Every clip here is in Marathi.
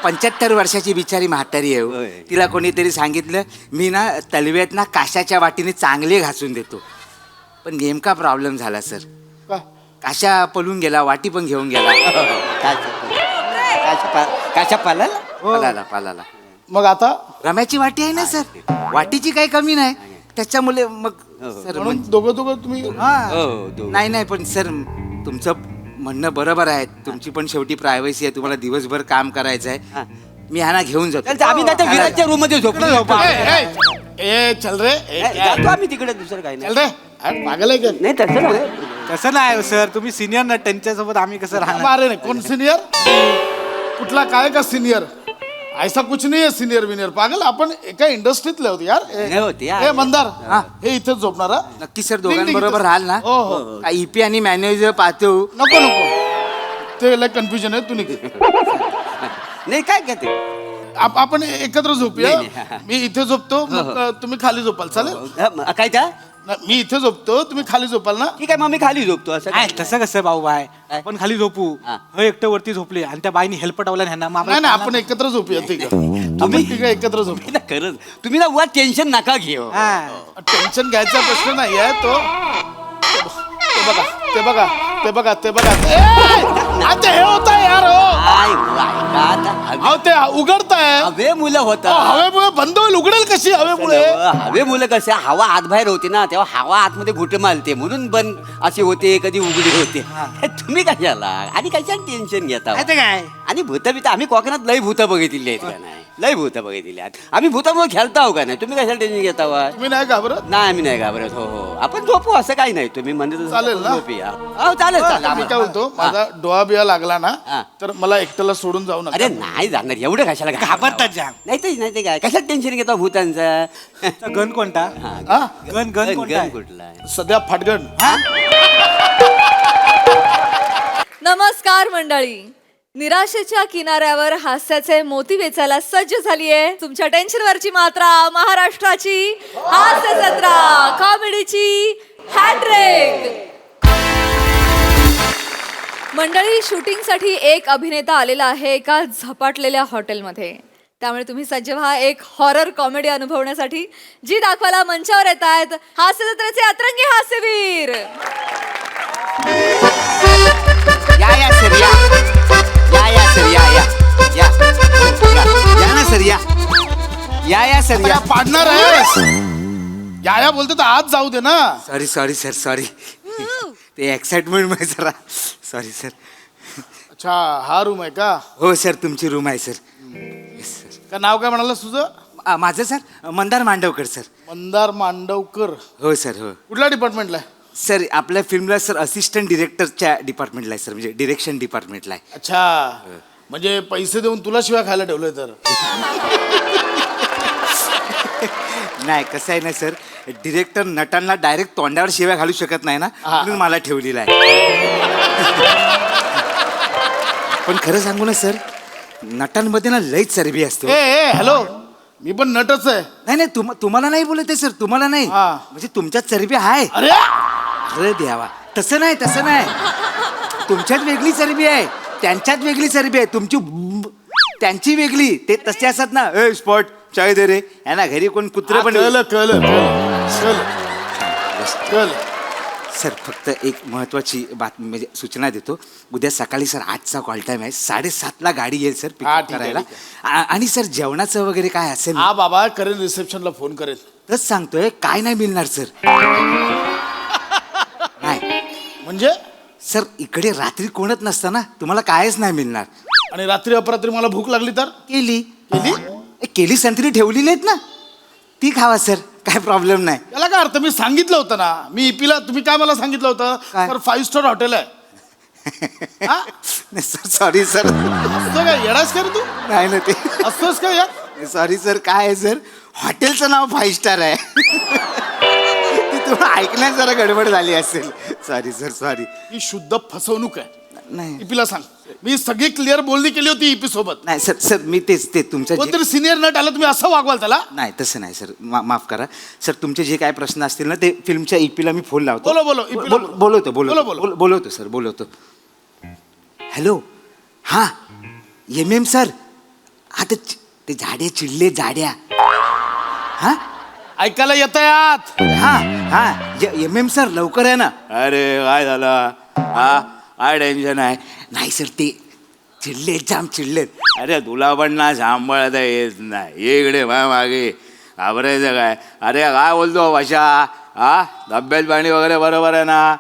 75 वर्षाची बिचारी म्हातारी आहे हो. होय. तिला कोणीतरी सांगितलं मी ना तलव्यात ना काशाच्या वाटीने चांगले घासून देतो. पण नेमका प्रॉब्लेम झाला सर. का? काशा पळून गेला, वाटी पण घेऊन गेला. काशा पालाला पालाला. मग आता रम्याची वाटी आहे ना सर, वाटीची काही कमी नाही. त्याच्यामुळे मग सर म्हणून दोघं तुम्ही हा. हो, दोघं. नाही पण सर तुमचं म्हणणं बरोबर आहे. तुमची पण शेवटी प्रायव्हसी आहे, तुम्हाला दिवसभर काम करायचं आहे. मी ह्याना घेऊन जातो. चालतं, आम्ही नाही तर विराजच्या रूम मध्ये झोपलो. ए चल रे जातो आम्ही तिकडे, दुसरं काही चल नाही. रे अरे पागल आहे का? नाही तसं नाही. तसं नाही सर, तुम्ही सिनियर ना, त्यांच्यासोबत आम्ही कसं राहणार. अरे नाही कोण सिनियर? कुठला काय का सिनियर? ऐसा कुछ नाही आहे सिनियर विनियर. पागल, आपण एका इंडस्ट्रीतले होते यार. नाही होते यार. ए मंदार, हे इथेच झोपणार हा? नक्की सर, ठीक, ठीक, दोघांबरोबर ठीक. राहाल ना? हो हो. ईपी आणि मॅनेजर पाहतो. नको ते लय कन्फ्युजन आहे. तू निघ. नाही काय का ते आपण एकत्र झोपूया. नाही, नाही. मी इथे झोपतो, मग तुम्ही खाली झोपाल. चालेल? काय त्या मी इथे झोपतो, तुम्ही खाली झोपाल ना? ठीक आहे, मग मी खाली झोपतो. असं काय तसं कसं भाऊ बाय, काय? आपण खाली झोपू. हा. हे एकटं वरती झोपले आणि त्या बाईने हेल्प पटवला ह्यांना. मग नाही आपल्याला आपण एकत्र झोपूया. ठीक आहे, तुम्ही ठीक आहे, एकत्र झोपू. ना खरंच तुम्ही ना वर टेन्शन नका घेऊ. हा. टेन्शन घ्यायचा प्रश्न नाही आहे तो. ते बघा आता हे होत आहे यार. हो काय ऐका आता. अहो, ते उघडताय. हवे मुलं होत हवेमुळे बंद होईल. उघडेल कशी हवेमुळे? हवे मुलं कसे, हवा आतबाहेर होते ना, तेव्हा हवा आतमध्ये घुटे मारते म्हणून बंद असे होते, कधी उघडे होते. तुम्ही कशाला आणि कशाला टेन्शन घेता? माहिती काय आणि भूत आम्ही कोकणात लय भूत बघितली आहेत का नाही? लय भूत बघितली आहेत. आम्ही भूतामुळे खेळता हो का नाही? तुम्ही कशाला टेन्शन घेता वा? तुम्ही नाही घाबरत? नाही आम्ही नाही घाबरत. हो हो, आपण झोपू, असं काही नाही. तुम्ही म्हणजे चालेल ना? झोपूया. हो चालेल मी काय चालेल. बोलतो, माझा डोळा बिया लागला ना हा. तर मला एकट्याला सोडून जाऊ नका. अरे नाही जाणार, एवढं कशाला घाबरतात जाम. नाही ते काय कशाला टेन्शन घेता भूतांचं? गण कोणता? हा? गण गण कोणता आहे? कुठला आहे? सध्या फाटगण. नमस्कार मंडळी. निराशेच्या किनाऱ्यावर हास्याचे मोती वेचायला सज्ज झालीये तुमच्या टेन्शनवरची मात्रा, महाराष्ट्राची हास्य जत्रा, कॉमेडीची हॅट्रिक. मंडळी, शूटिंगसाठी एक अभिनेता आलेला आहे एका झपाटलेल्या हॉटेलमध्ये. त्यामुळे तुम्ही सज्ज व्हा एक हॉरर कॉमेडी अनुभवण्यासाठी, जी दाखवायला मंचावर येत आहेत हास्य जत्रेचे अतरंगी हास्यवीर. या सर, या सर, या ना सर, या सर, या पाडणार आहे. या बोलते तर आज जाऊ दे ना. Sorry sir, sorry. ते एक्साइटमेंट मध्ये जरा. Sorry sir. अच्छा, हा रूम आहे का? हो सर, तुमची रूम आहे सर. Yes sir. का नाव काय म्हणाला तुझं? माझं सर मंदार मांडवकर सर. मंदार मांडवकर. हो सर, हो कुठल्या डिपार्टमेंटला आहे? सर. आपल्या फिल्मला सर असिस्टंट डिरेक्टरच्या डिपार्टमेंटला आहे सर, म्हणजे डिरेक्शन डिपार्टमेंटला आहे. अच्छा, म्हणजे पैसे देऊन तुला शिवाय खायला ठेवलंय तर? नाही, कसं आहे ना सर, डिरेक्टर नटांना डायरेक्ट तोंडावर शिव्या घालू शकत नाही ना, म्हणून मला ठेवलेला आहे. पण खरं सांगू ना सर, नटांमध्ये ना लईच चरबी असते. ए हॅलो, मी पण नटच आहे. नाही तुम्हाला नाही बोलत आहे सर, तुम्हाला नाही. हा. म्हणजे तुमच्यात चरबी आहे. अरे अरे देवा, तसं नाही. तुमच्यात वेगळी चरबी आहे, त्यांच्यात वेगळी चरबी आहे. त्यांची वेगळी. ते तसे असतात ना, ए स्पॉट चाय दे रे, यांना घरी कोण कुत्रे पण. कल सर, फक्त एक महत्वाची बातमी म्हणजे सूचना देतो. उद्या सकाळी सर 8चा कॉल टाइम आहे. 7:30ला गाडी येईल सर हा, पिकअप ठीक आहे, करायला. आणि सर जेवणाचं वगैरे काय असेल? हा बाबा करेन, रिसेप्शनला फोन करेन. तच सांगतोय, काय नाही मिळणार सर. नाही म्हणजे? सर, इकडे रात्री कोणच नसतं ना, तुम्हाला कायच नाही मिळणार. आणि रात्री अपरात्री मला भूक लागली तर? केली केली? केली संत्री ठेवलेली आहेत ना, ती खावा सर, काय प्रॉब्लेम नाही. त्याला काय अर्थ? मी सांगितलं होतं ना, मी इपीला. तुम्ही काय मला सांगितलं होतं? काय? तर 5 स्टार हॉटेल आहे. हा? Sir sorry sir. असं काय येडास का रे तू? नाही ना ते. असतोस का या? सॉरी सर, काय आहे सर, हॉटेलचं नाव 5 स्टार आहे. ती तुम्हाला ऐकण्यात जरा गडबड झाली असेल. Sorry sir, sorry. ही शुद्ध फसवणूक आहे. नाही इपीला सांग, मी सगळी क्लिअर बोलणी केली होती इपी सोबत. नाही सर, मी ते तुमचं कोणतरी सिनियर नट आला, तुम्ही असं वागवाल त्याला? नाही तसं नाही सर, माफ करा सर. तुमचे जे काय प्रश्न असतील ना, ते फिल्मच्या ईपीला मी फोन लावतो. बोलो, EP ला बोलो. बोलवतो सर. हॅलो, हां MM सर. आता ते झाडे चिडले जाड्या. हा ऐकायला येत आत. हा हा MM सर लवकर आहे ना. अरे काय झालं हा काय टेन्शन आहे. नाही सर ते चिडले जाम चिडलेत. अरे तुला पण ना सांभाळता येत नाही. ये इकडे मागे घाबरायचं काय. अरे काय बोलतो भाषा हा तब्येत पाणी वगैरे बरोबर आहे ना.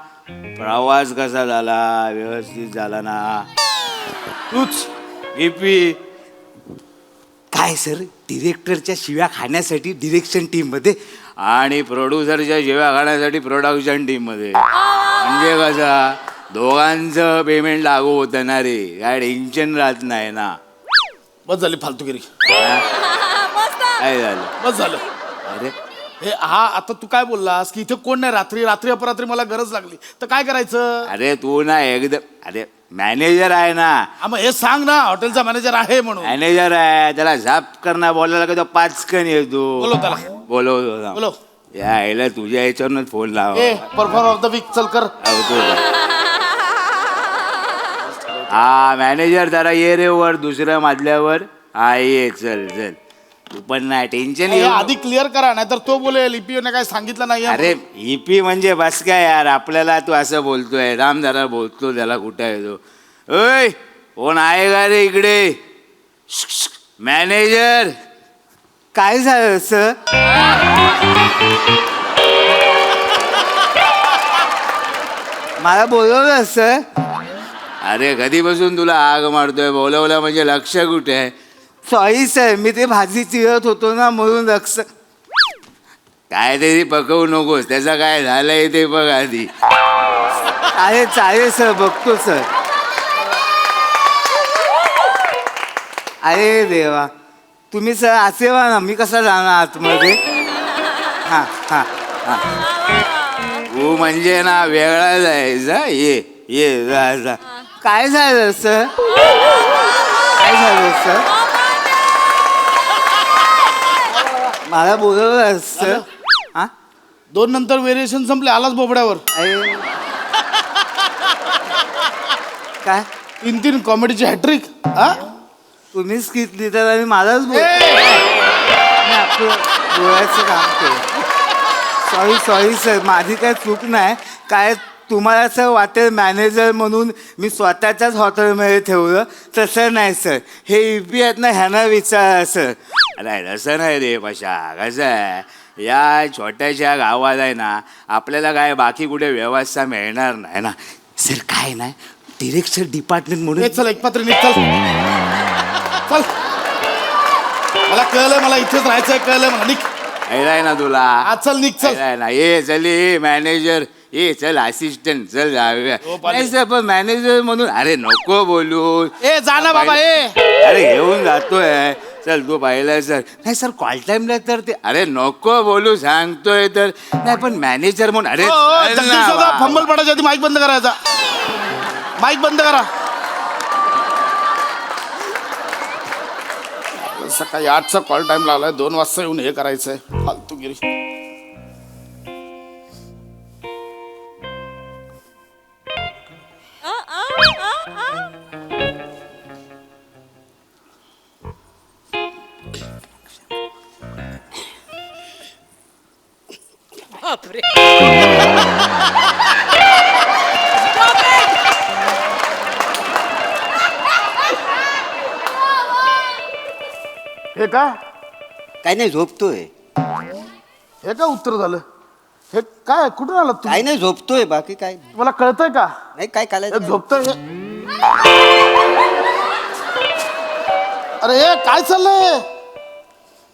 प्रवास कसा झाला व्यवस्थित झाला ना. तूच EP काय सर डिरेक्टरच्या शिव्या खाण्यासाठी डिरेक्शन टीममध्ये आणि प्रोड्युसरच्या शिव्या खाण्यासाठी प्रोडक्शन टीममध्ये. म्हणजे कसा दोघांचं पेमेंट लागू होतं ना रे. काय टेन्शन राहत नाही ना. बस झाली फालतूगिरी. काय झालं बस झालं. अरे हे हा आता तू काय बोललास की इथे कोण नाही. रात्री अपरात्री मला गरज लागली तर काय करायचं. अरे तू ना एकदम अरे मॅनेजर आहे ना. हा मग हे सांग ना हॉटेलचा मॅनेजर आहे म्हणून. मॅनेजर आहे त्याला झाप करणं बोलायला का तो पाचकन येतो. बोलव त्याला. बोलव बोलव. या आईला तुझ्या याच्यावरूनच फोन लाव. ए परफॉर्मर ऑफ द वीक चल कर. हा मॅनेजर जरा ये रे वर दुसऱ्या मजल्यावर. हा ये चल चल तू पण नाही टेन्शन हे घेऊ. आधी क्लिअर करा नाहीतर तो बोलेल लिपीने काय सांगितलं नाही. अरे EP म्हणजे बस काय यार आपल्याला तू असं बोलतोय. राम जरा बोलतो त्याला कुठं आहे तो. ओय कोण आहे का रे इकडे. मॅनेजर काय झालं सर. मला बोलवलं सर. अरे कधीपासून तुला आग मारतोय. बोलवलं म्हणजे लक्ष कुठे आहे. सॉरी सर मी ते भाजी चिरत होतो ना म्हणून लक्ष. काय तरी पकवू नकोस. त्याचं काय झालंय ते बघ आधी. अरे चालेल सर बघतो सर. अरे देवा तुम्ही सर असे व्हा ना. मी कसा जाणार आतमध्ये. हां हां हां तू म्हणजे ना वेगळाच आहे. जा ये जा जा. काय झालं सर. काय झालं सर. मला बोलवलं सर. हा 2 नंतर व्हेरिएशन संपले आलाच बोबड्यावर. अरे काय 3 कॉमेडीची हॅट्रिक. हा तुम्हीच घेतली तर आणि मलाच मी आपलं बोलायचं काम केलं. सॉरी सर माझी काय चूक नाही. काय तुम्हाला असं वाटेल मॅनेजर म्हणून मी स्वतःच्याच हॉटेलमध्ये ठेवलं तसं नाही सर. हे EP आहेत ना ह्यांना विचारा सर. अरे तसं नाही रे पशा. कसं आहे या छोट्याशा गावात आहे ना आपल्याला काय बाकी कुठे व्यवस्था मिळणार नाही ना सर. काय नाही डिरेक्शन डिपार्टमेंट म्हणून. चल एक पात्र निघ चल. चल मला कळलं मला इथेच राहायचंय कळलं मला निघ. आहे ना तुला. आज चल निघ चल. आहे ना ये चल ये मॅनेजर ये चल असिस्टंट चल जाऊया. नाही सर पण मॅनेजर म्हणून. अरे नको बोलू. ए जा ना बाबा ए. अरे घेऊन जातोय. चल तू पाहिलं सर. नाही सर कॉल टाइमला तर ते. अरे नको बोलू सांगतोय तर. नाही पण मॅनेजर म्हणून. अरे चल ना बा. फंबल पडायच्या आधी माईक बंद करायचा. माईक बंद करा. सकाळी 8चा कॉल टाइम लावलाय. 2 वाजता येऊन हे करायचंय फालतूगिरी. हे काय काय नाही झोपतोय. हे काय उत्तर झालं. हे काय कुठून आलं तुम्ही. काय नाही झोपतोय बाकी काय नाही. मला कळतंय का नाही काय हे कालायचं झोपतोय. अरे हे काय चाललंय.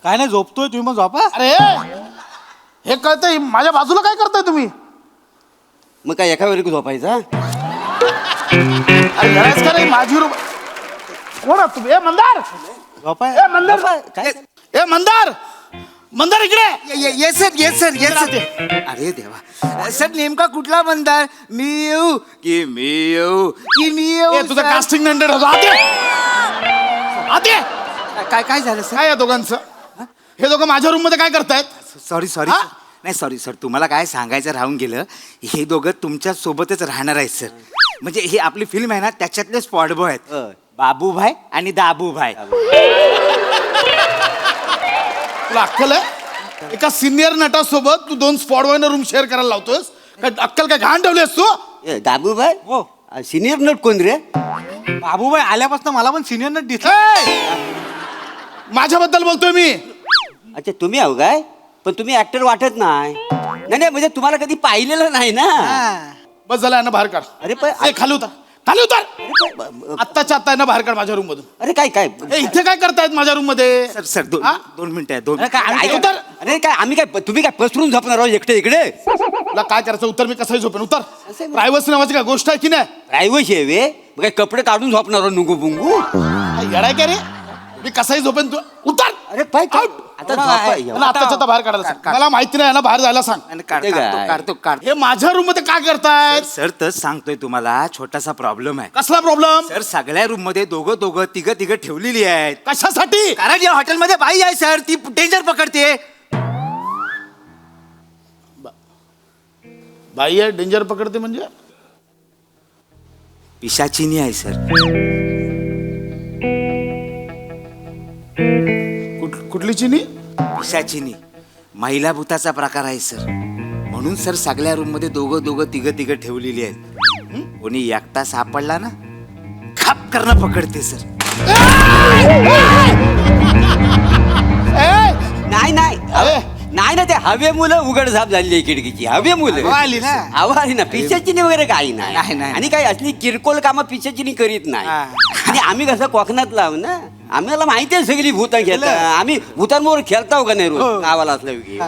काय नाही झोपतोय तुम्ही मग झोपा. अरे हे कळतंय. माझ्या बाजूला काय करताय तुम्ही. मग काय एका वेळी झोपायचा. अरे घराच का रे माझी रूम. कोण आहात तुम्ही. ए मंदार. झोपा. ए मंदार. काय ए मंदार. मंदार इकडे. ये सर ये सर ये सर. अरे देवा सर नेमका कुठला मंदार. मी येऊ की मी येऊ की मी येऊ. ए तुझं सर? कास्टिंग नंतर होतो. आते आते. काय काय झालं सर. काय या दोघांचं. हे दोघं माझ्या रूम मध्ये काय करतायत. सॉरी सॉरी हा? नाही सॉरी सर तुम्हाला काय सांगायचं राहून गेलं. हे दोघं तुमच्या सोबतच राहणार आहेत सर. म्हणजे ही आपली फिल्म आहे ना त्याच्यातले स्पॉट बॉय आहेत. बाबूभाई आणि दाबूभाई. तुला अक्कल आहे? एका सिनियर नटासोबत तू 2 स्पॉट बॉयनं रूम शेअर करायला लावतोस काय? अक्कल काय घाण ठेवलीस तू? ए, दाबूभाई हो. सिनियर नट कोण रे? बाबूबाई आल्यापासून मला पण सिनियर नट दिसला. ए! माझ्याबद्दल बोलतोय मी. अच्छा तुम्ही आहो काय? पण तुम्ही ऍक्टर वाटत नाही. नाही म्हणजे तुम्हाला कधी पाहिलेलं नाही ना. बस झालं ना, बाहेर काढ. अरे पण ए, खाली उतर, खाली उतर. आत्ताच्या आत्ता ना बाहेर काढ माझ्या रूम मधून. अरे काय काय ए, इथे काय करतायत माझ्या रूम मध्ये? सर सर हा? 2 मिनिटं आहे 2. अरे काय आम्ही उतर. अरे काय आम्ही काय तुम्ही काय पसरून झोपणार आहोत एकटे इकडे? तुला काय करायचं? उतर, मी कसंही झोपेन. उतर. असं आहे. प्रायव्हसी नावाची काय गोष्ट आहे की नाही? प्रायव्हसी आहे वे? मग काय कपडे काढून झोपणार आहोत नुंगू बुंगू? काय येडाय का रे? मी कसंही झोपेन. तू उतर. अरे पाय काय आउट. आता झोपा मला आत्ताच्या आत्ता बाहेर काढायला सांग. मला माहिती नाही ना, बाहेर जायला सांग. आणि ते काय? काढतो. हे माझ्या रूम मध्ये काय करतायत? सर तर सांगतोय तुम्हाला, छोटासा प्रॉब्लेम आहे. कसला प्रॉब्लेम? सर सगळ्या रूम मध्ये दोघं तिघं ठेवलेली आहेत. कशासाठी? कारण या हॉटेलमध्ये बाई आहे सर, ती डेंजर पकडते. बाई आहे डेंजर पकडते म्हणजे? पिशाचिनी आहे सर. कुठली चिनी? पिशाचिनी महिला भूताचा प्रकार आहे सर. म्हणून सर सगळ्या रूम मध्ये दोघं तिघं ठेवलेली आहेत. कोणी एकटा सापडला ना, खाप करणं पकडते सर. नाही नाही अरे. नाही ना ते हवे मुलं उघड झाप झालेली आहे खिडकीची. हवे मुलं हवा आली ना. हवा आली ना. पिशाचिनी वगैरे काही नाही. नाही. आणि काही असली किरकोळ कामं पिशाचिनी करीत नाही. हा. आणि आम्ही कसं कोकणात लाव ना, आम्हाला माहिती आहे सगळी भूतं खेळता. आम्ही भूतांबरोबर खेळताव का नाही रोज गावाला असलं की?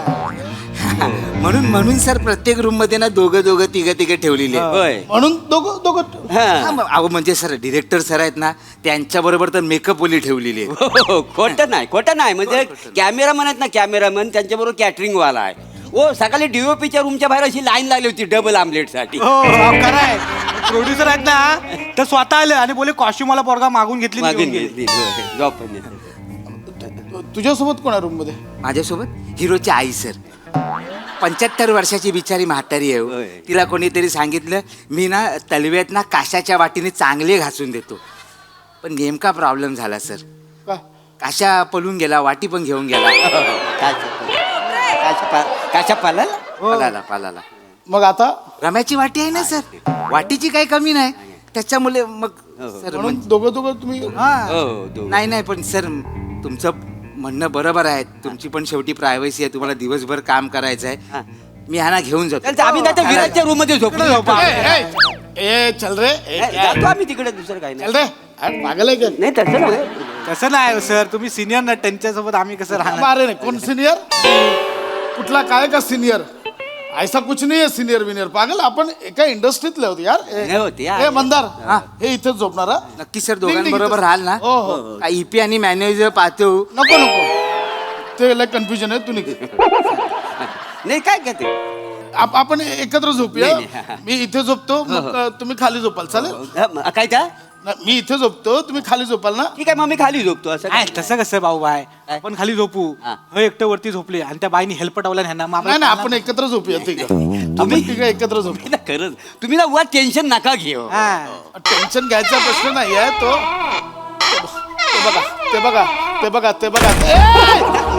म्हणून सर प्रत्येक रूम मध्ये ना दोघं तिघं ठेवलेली आहेत. होय म्हणून दोघं हा. अहो म्हणजे सर डिरेक्टर सर आहेत ना, त्यांच्या बरोबर तर मेकअप वाली ठेवलेली आहे. हो, खोटं नाही म्हणजे कॅमेरामन आहेत ना, कॅमेरामन त्यांच्याबरोबर कॅटरिंग वाला आहे. ओ सकाळी डीओपीच्या रूमच्या बाहेर अशी लाईन लागली होती डबल आमलेट साठी. हो खरंय. प्रोड्युसर आहेत ना, तर स्वतः आले आणि बोले कॉस्ट्युम मला पोरगा मागून घेतली आणि मागून घेऊन गेले. घेतली. होय, जॉब पण घेतली. तुझ्यासोबत कोण आहे रूम मध्ये? माझ्यासोबत हिरोची आई सर. 75 वर्षाची बिचारी म्हातारी आहे हो. होय. तिला कोणीतरी सांगितलं मी ना तलव्यात ना काशाच्या वाटीने चांगले घासून देतो. पण नेमका प्रॉब्लेम झाला सर. का? काशा पळून गेला, वाटी पण घेऊन गेला. काशा पालाला पालाला. मग आता रम्याची वाटी आहे ना सर, वाटीची काही कमी नाही. त्याच्यामुळे मग सर म्हणून दोघं तुम्ही हा. हो, दोघं. नाही पण सर तुमचं म्हणणं बरोबर आहे. तुमची पण शेवटी प्रायव्हसी आहे, तुम्हाला दिवसभर काम करायचं आहे. मी ह्याना घेऊन जातो. चालतं, आम्ही नाही विराजच्या रूम मध्ये झोपलो. ए चल रे. जातो आम्ही तिकडे, दुसरं काही चल नाही. रे. अरे, पागल आहे का? नाही तसं नाही. तसं नाही सर, तुम्ही सिनियर नट, त्यांच्यासोबत आम्ही कसं राहणार? अरे नाही, कोण सिनियर? कुठला काय का सिनियर? ऐसा कुछ नाही आहे सिनियर विनियर. पागल, आपण एका इंडस्ट्रीतले होते यार. नाही होते यार. हे मंदार, हे इथेच झोपणार हा? नक्की सर ठीक, ठीक, दोघांबरोबर ठीक. राहाल ना? हो हो. ईपी आणि मॅनेजर पाहतो. नको ते लय कन्फ्युजन आहे. तू निघ. नाही काय का ते आपण एकत्र झोपूया. नाही, नाही. मी इथे झोपतो, मग तुम्ही खाली झोपाल. चालेल? काय त्या नाही, मी इथे झोपतो, तुम्ही खाली झोपाल ना? ठीक आहे मग मी खाली झोपतो. असं काय काय? तसं कसं भाऊ बाय, काय? आपण खाली झोपू. हा. हे एकटं वरती झोपले आणि त्या बाईनी हेल्प पटवला ह्यांना. मग नाही आपल्याला आपण एकत्र झोपूया. ठीक आहे, तुम्ही ठीक आहे, एकत्र झोपू. ना खरंच तुम्ही ना वर टेन्शन नका घेऊ. हा. टेन्शन घ्यायचा प्रश्न नाही आहे तो. ते बघा.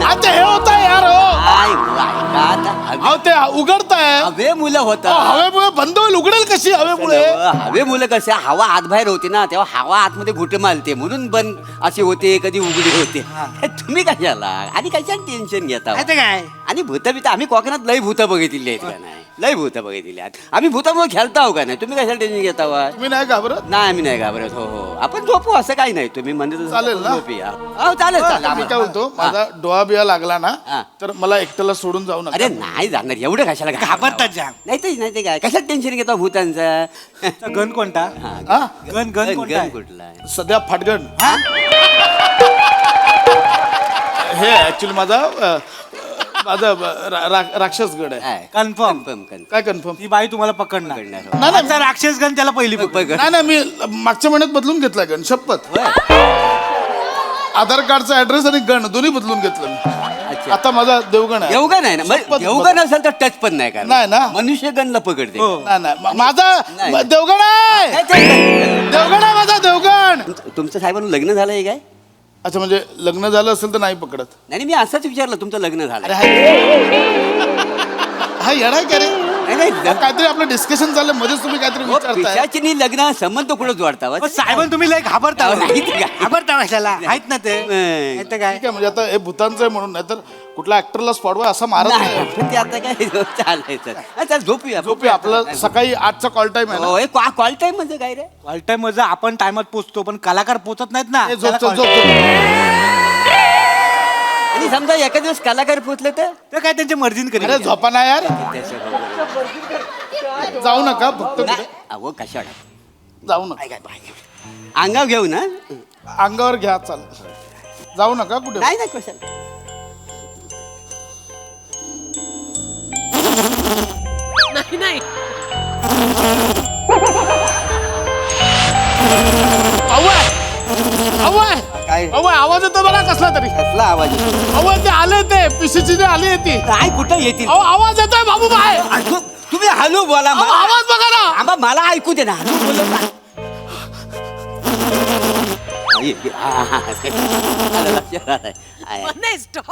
आता हे होत आहे यार. काय ऐका आता. अहो ते उघडताय. हवे मुलं होता. हवेमुळे बंद होईल. उघडेल कशी हवेमुळे? हवे मुलं कसे हवा आत बाहेर होते ना, तेव्हा हवा आतमध्ये घुटे मारते म्हणून बंद असे होते, कधी उघडे होते. हे तुम्ही कशाला आणि कशाला टेन्शन घेता? माहिती काय? आणि भूत आम्ही कोकणात लय भूत बघितली आहेत का नाही? लय भूत बघितली आहेत. आम्ही भूतामुळे खेळता हो का नाही? तुम्ही कशाला टेन्शन घेता वा? तुम्ही नाही घाबरत? नाही आम्ही नाही घाबरत. हो आपण झोपू, असं काही नाही. तुम्ही म्हणजे चालेल ना? झोपूया. हो चालेल मी काय चालेल. बोलतो, माझा डोळा बिया लागला ना, हा. तर मला एकट्याला सोडून जाऊ नका. अरे नाही जाणार एवढं कशाला घाबरतात जाम. नाही ते काय कशाला टेन्शन घेता भूतांचं? गन कोणता? हा? गन गन कोणता आहे? कुठला आहे? सध्या फाटगण. हे ऍक्च्युली माझा राक्षसगड आहे. कन्फर्म. काय कन्फर्म? ती बाई तुम्हाला पकडणार. पकडणार. नाही आमचा राक्षस गन त्याला पहिली पकड. नाही मी मागच्या महिन्यात बदलून घेतला गण. शपथ. आधार कार्डचा ऍड्रेस आणि गण दोन्ही बदलून घेतलं मी. अच्छा. आता माझा देवगण आहे. देवगण आहे ना? शपथ देवगण असेल तर टच पण नाही का? नाही ना. मनुष्य गणला पकडते. हो. नाही माझा नाही. देवगण आहे. काय चाललंय? देवगण आहे माझा देवगण. तुमचं साहेबांना लग्न झालंय काय? अच्छा म्हणजे लग्न झालं असेल तर नाही पकडत. नाही मी असंच विचारलं तुमचं लग्न झालं अरे हा येणार का रे? नाही काहीतरी आपलं डिस्कशन झालं मध्येच तुम्ही काहीतरी विचारताय. पिशाचिनी लग्न संबंध कुठं जोडता साहेबन तुम्ही लय घाबरता अहो, नाही ते काय. घाबरता कशाला आहेत ना ते नाही. नाही तर काय ठीक आहे म्हणजे आता हे भूतांचं आहे म्हणून नाहीतर कुठल्या ऍक्टरला स्पॉटवर असं मारत नाही. नाही, ते आता काय चालायचं चल झोपूया झोपूया आपलं सकाळी 8चा कॉल टाइम आहे ना. कॉल टाइम म्हणजे काय रे ऑल टाइम मध्ये आपण टायमात पोहोचतो पण कलाकार पोहोचत नाहीत ना ए, झोप त्याला झोप झोप call- झोप. आणि समजा एका दिवस कलाकार पोचले तर ते काय त्यांच्या मर्जीन अरे करेल झोपा ना यार जाऊ नका फक्त नाही, कुठे अहो कशाला जाऊ नका काय अंगाव घेऊ ना अंगावर घ्या चालेल. जाऊ नका कुठे. नाही नाही कशाला नाही नाही काय आवाज येतो बघा कसला तरी. कसला आवाज येतो? अहो ते आले ते पिशीची जे आली ती. काय कुठं येतील अहो आवाज येतोय बाबू बाय. तुम्ही हलू बोला अहो, मला आवाज बघा ना. आंबा मला ऐकू दे ना हलू बोलत ना. आलं लक्षात आलंय. आहे. नाही stop.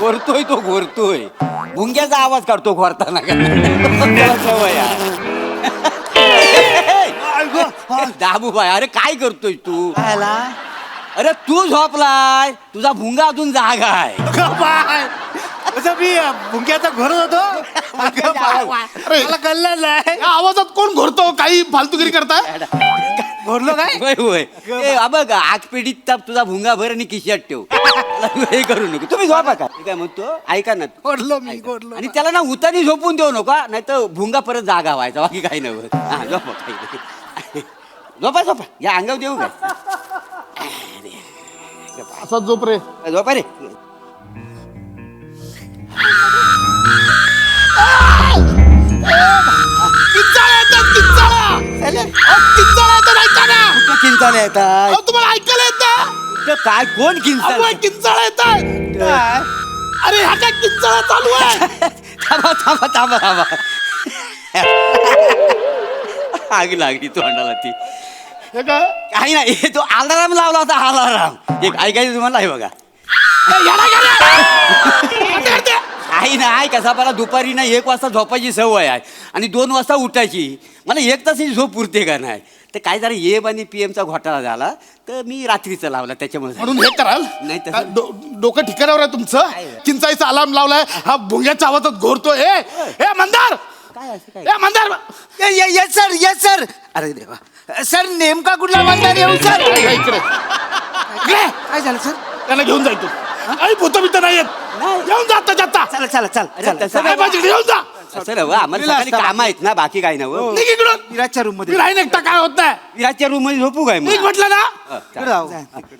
घोरतोय तो घोरतोय भुंग्याचा आवाज काढतो घोरताना त्याला सवय आहे. दाबूबाई अरे काय करतोय तू खायला अरे तू झोपलाय तुझा भुंगा अजून जागा आहे कसं मी भुंक्याचा घोरत होतो मला कळलं नाही या आवाजात कोण घोरतो काही फालतुगिरी करताय. घोरलो काय होय होय ए, बघ आग पेढीत तुझा भुंगा भर आणि किशात ठेव त्याला हे करू नको तुम्ही झोपा का मी काय म्हणतो ऐका ना घोरलो मी घोरलो आणि त्याला ना उतानी झोपून देऊ नका नाही तर भुंगा परत जागा व्हायचा बाकी काही नव्हतं हा झोपा काही नाही. झोपा झोपा या अंगावर देऊ काय असा झोप रे. झोपा रे किंचाळ्या येतात किंचाळ्या. किंचाळ्या येतात ऐका ना. कुठं किंचाळ्या येतात अहो, तुम्हाला ऐकायला येतं. कुठं काय कोण किंचाळ अहो, किंचाळ्या येतात. अरे ह्या काय किंचाळ्या चालू आहे. थांबा थांबा थांबा थांबा आग लागली तोंडाला ती हे काय काही नाही हे तो अलाराम लावला होता अलाराम एक ऐकायचं तुम्हाला आहे बघा काही नाही कसा मला दुपारी ना 1 वाजता झोपायची सवय आहे आणि 2 वाजता उठायची मला 1 तासाची झोप पुरते का नाही ते काय जरा एम आणि PM चा घोटाळा झाला तर मी रात्रीचा लावला त्याच्यामुळे म्हणून हे कराल. नाही तसं- हा, डोकं ठिकाणावर आहे तुमचं. किंचाईचा अलार्म लावलाय हा भुंग्याच्या आवाजात घोरतो. ए मंदार काय असं काय ए मंदार येस सर अरे देवा सर नेमका कुठला मंदार येऊ सर इकडे इकडे. काय झालं सर त्यांना घेऊन जाय तू. आई भूत बित नाही येत. घेऊन जा आता जाता. चला चला चल अरे चल तसं काय पाहिजे घेऊन जा. असं नव्ह आम्हाला सकाळी कामं आहेत ना बाकी काय नव्ह निघ इकडून. विराजच्या रूम मी मध्ये राहीन एकटा काय होत नाही. विराजच्या रूम मध्ये झोपू काय निघ मग म्हटलं ना.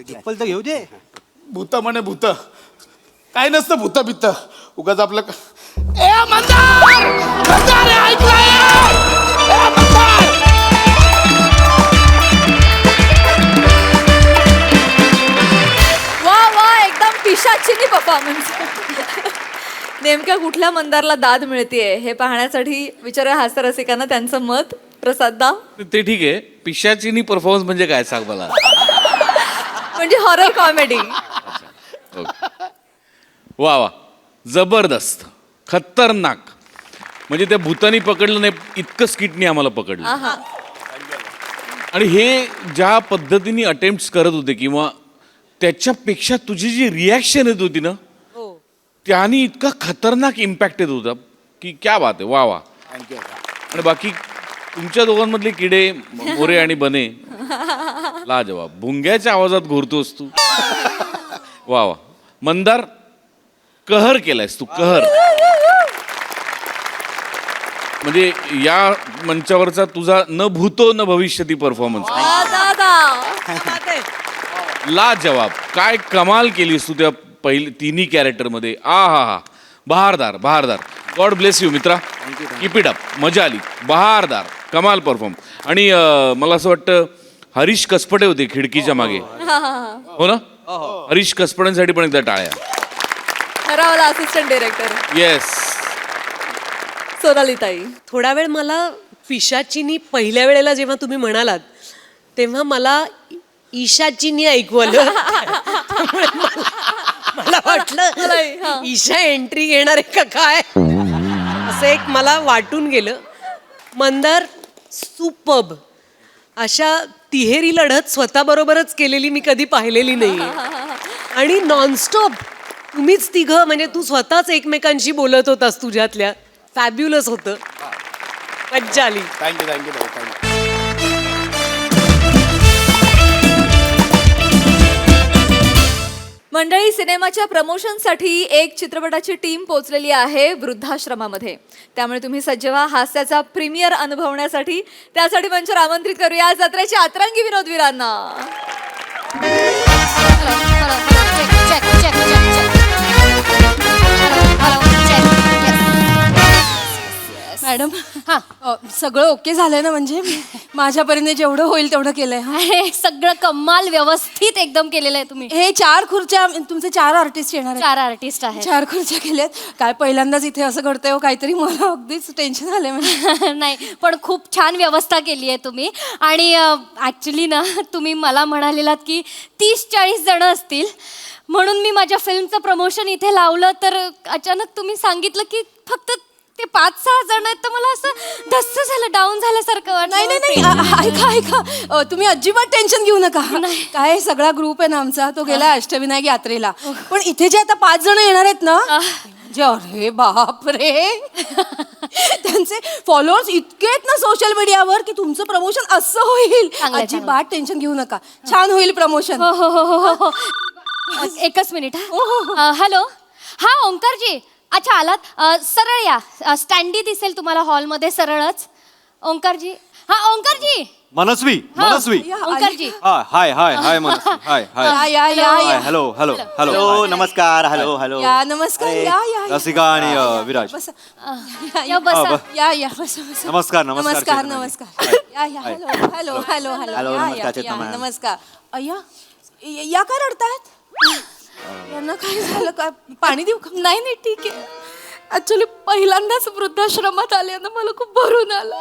चप्पल तर घेऊ दे भूत म्हणे भूत काय नसतं भूत बित्त उगाच आपलं ए मंदार मंदार हे ऐकलंय? ए मंदार वा वा एकदम पिशाचिनी परफॉर्मन्स नेमक्या कुठल्या मंदारला दाद मिळतेय हे पाहण्यासाठी विचारूया हास्यरसिकांना त्यांचं मत. प्रसाद दा ते ठीक आहे पिशाचिनी परफॉर्मन्स म्हणजे काय सांग मला म्हणजे हॉरर कॉमेडी. वा वा जबरदस्त खतरनाक म्हणजे त्या भूतानी पकडलं नाही इतकं स्किटनी आम्हाला पकडलं आहा आणि हे ज्या पद्धतीने अटेम्प्ट करत होते किंवा त्याच्यापेक्षा तुझी जी रिॲक्शन येत होती ना त्याने इतका खतरनाक इम्पॅक्ट येत होता की क्या बात आहे वा वा आणि बाकी तुमच्या दोघांमधले किडे मोरे आणि बने लाजवाब भुंग्याच्या आवाजात घोरतोस तू वा वा मंदार कहर केलायस तू कहर म्हणजे या मंचावरचा तुझा न भूतो न भविष्यती परफॉर्मन्स दादा लाजवाब काय कमाल केलीस तू त्या पहिले तिन्ही कॅरेक्टरमध्ये आ हा हा बहारदार बहारदार गॉड ब्लेस यू मित्रा कीप इट अप मजा आली बहारदार कमाल परफॉर्म आणि मला असं वाटतं हरीश कसपटे होते खिडकीच्या मागे हो ना हरीश कसपटेंसाठी पण एकदा टाळ्या ठरावला असिस्टंट डिरेक्टर येस सोनाली ताई. थोडा वेळ मला पिशाचिनी पहिल्या वेळेला जेव्हा तुम्ही म्हणालात तेव्हा मला ईशाचिनी ऐकू आलं त्यामुळे मला वाटलं ईशा एंट्री घेणार आहे का काय असं एक मला वाटून गेलं. मंदार सुपर्ब. अशा तिहेरी लढत स्वतःबरोबरच केलेली मी कधी पाहिलेली नाही आणि नॉनस्टॉप तुम्हीच तिघं म्हणजे तू स्वतःच एकमेकांशी बोलत होतास तुझ्यातल्या. फॅब्युलस होतं. मज्जा आली. Thank you thank you thank you. मंडळी, सिनेमाच्या प्रमोशनसाठी एक चित्रपटाची टीम पोहोचलेली आहे वृद्धाश्रमामध्ये. त्यामुळे तुम्ही सज्ज व्हा हास्याचा प्रीमियर अनुभवण्यासाठी. त्यासाठी मंचावर आमंत्रित करूया जत्रेचे अतरंगी विनोदवीरांना. मॅडम सगळं ओके झालंय ना? म्हणजे माझ्या परीने जेवढं होईल तेवढं केलंय. अरे सगळं कमाल व्यवस्थित एकदम केलेलं आहे तुम्ही. हे 4 खुर्च्या तुमचे 4 आर्टिस्ट येणार आहेत. 4 आर्टिस्ट आहेत. 4 खुर्च्या केल्यात. काय पहिल्यांदाच इथे असं घडतंय हो काहीतरी. मला अगदीच टेन्शन आलंय म्हणजे. नाही पण खूप छान व्यवस्था केली आहे तुम्ही. आणि ॲक्च्युली ना तुम्ही मला म्हणालेलात की 30-40 जण असतील म्हणून मी माझ्या फिल्मचं प्रमोशन इथे लावलं, तर अचानक तुम्ही सांगितलं की फक्त ते 5-6 जण आहेत, तर मला असं धस्स झालं, डाऊन झाल्यासारखं वाटलं. नाही नाही नाही ऐका ऐका तुम्ही अजिबात टेन्शन घेऊ नका. काय सगळा ग्रुप आहे ना आमचा, तो गेला अष्टविनायक यात्रेला. पण इथे जे आता 5 जण येणार आहेत ना, अरे बाप रे त्यांचे फॉलोअर्स इतके आहेत ना सोशल मीडियावर की तुमचं प्रमोशन असं होईल. अजिबात टेन्शन घेऊ नका. छान होईल प्रमोशन. हो हो हो हो. एकच मिनिट. हॅलो. हा ओंकारजी. अच्छा आलात. सरळ या. स्टँडी दिसेल तुम्हाला हॉलमध्ये सरळच. ओंकारजी. हा ओंकारजी. मनस्वी. ओंकारजी. हाय हाय हाय मनस्वी. हाय हाय या या या हॅलो हॅलो हॅलो नमस्कार. Hello hello. या नमस्कार. या या रसिका आणि विराज. बस या बसा. या बस बस. नमस्कार नमस्कार नमस्कार. या या हॅलो हॅलो हॅलो हॅलो. नमस्कार. या का रडतायत? यांना काय झालं? काय पाणी देऊ का? नाही नाही ठीक आहे. ऍक्च्युली पहिल्यांदाच वृद्धाश्रमात आले ना, मला खूप भरून आलं.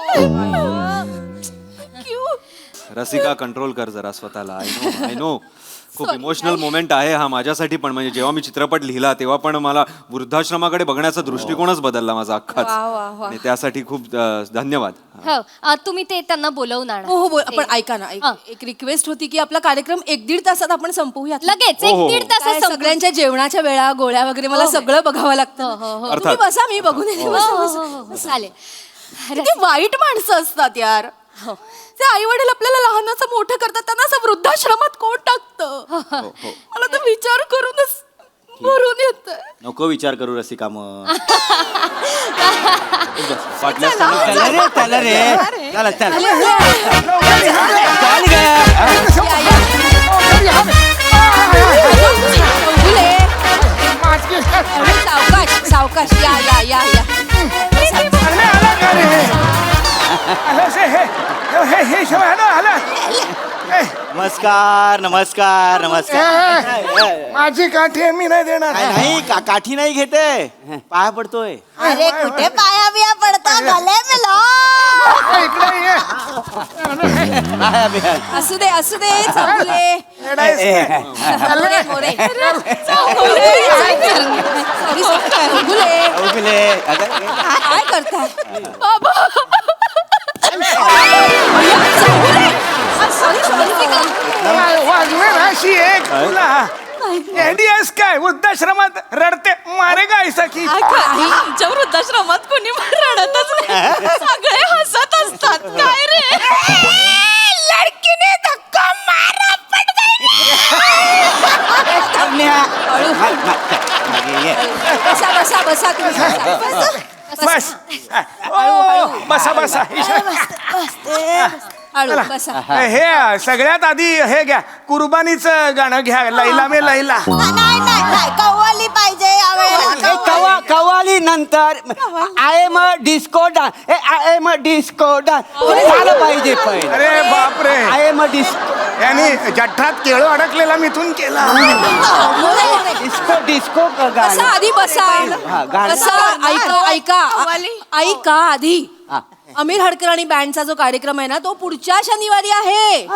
रसिका कंट्रोल कर जरा स्वतःला. आय नो खूप इमोशनल मोमेंट आहे हा माझ्यासाठी पण. म्हणजे जेव्हा मी चित्रपट लिहिला तेव्हा पण मला वृद्धाश्रमाकडे बघण्याचा दृष्टिकोनच बदलला माझा अख्खाच. आणि त्यासाठी खूप धन्यवाद. हो तुम्ही ते त्यांना बोलवून आणा. हो हो. पण ऐका ना, एक रिक्वेस्ट होती की आपला कार्यक्रम 1-1.5 तासात आपण संपवूयात. लगेच 1-1.5 तासात. सगळ्यांच्या जेवणाच्या वेळा गोळ्या वगैरे मला सगळं बघावं लागतं. तुम्ही बसा, मी बघून येते. चालेल. किती वाईट माणसं असतात यार. ते आई वडील आपल्याला लहानाचं मोठं करतात, त्यांना असं वृद्धाश्रमात कोण टाकतं? मला तर विचार करूनच भरून येत. नको विचार करू रसिका. मग सावकाश सावकाश. या या या या. नमस्कार नमस्कार नमस्कार. माझी काठी आहे, मी नाही देणार. नाही काठी नाही घेते, पाया पडतोय. अरे कुठे पाया बिया पडता? गले मिलो. इकडे ये. असू दे असू दे. चांगले मोरे मोरे. काय करताय बाबा? वाजवेल अशी एक तुला एडीएस काय वृद्धाश्रमात रडते मारेगा ऐसा की. आमच्या वृद्धाश्रमात कोणी रडतच नाही, सगळे हसत असतात. काय रे लडकीने धक्का मारा पड बसा बसा बसा तुम्ही बस. बसा बसा. हळू बसा. हे सगळ्यात आधी हे घ्या, कुर्बानीचं गाणं घ्या. लैला मे लैला. कव्वाली पाहिजे कवाली नंतर I am a disco dance. I am a disco dance झालं पाहिजे पहिले. अरे बापरे. I am a disco. यांनी जठ्ठात केळं अडकलेला मिथून केला. डिस्को डिस्को बसा आधी बसा. गाणं. बसा. ऐका ऐका ऐका आधी. अमीर हडकर आणि बँडचा जो कार्यक्रम आहे ना तो पुढच्या शनिवारी आहे.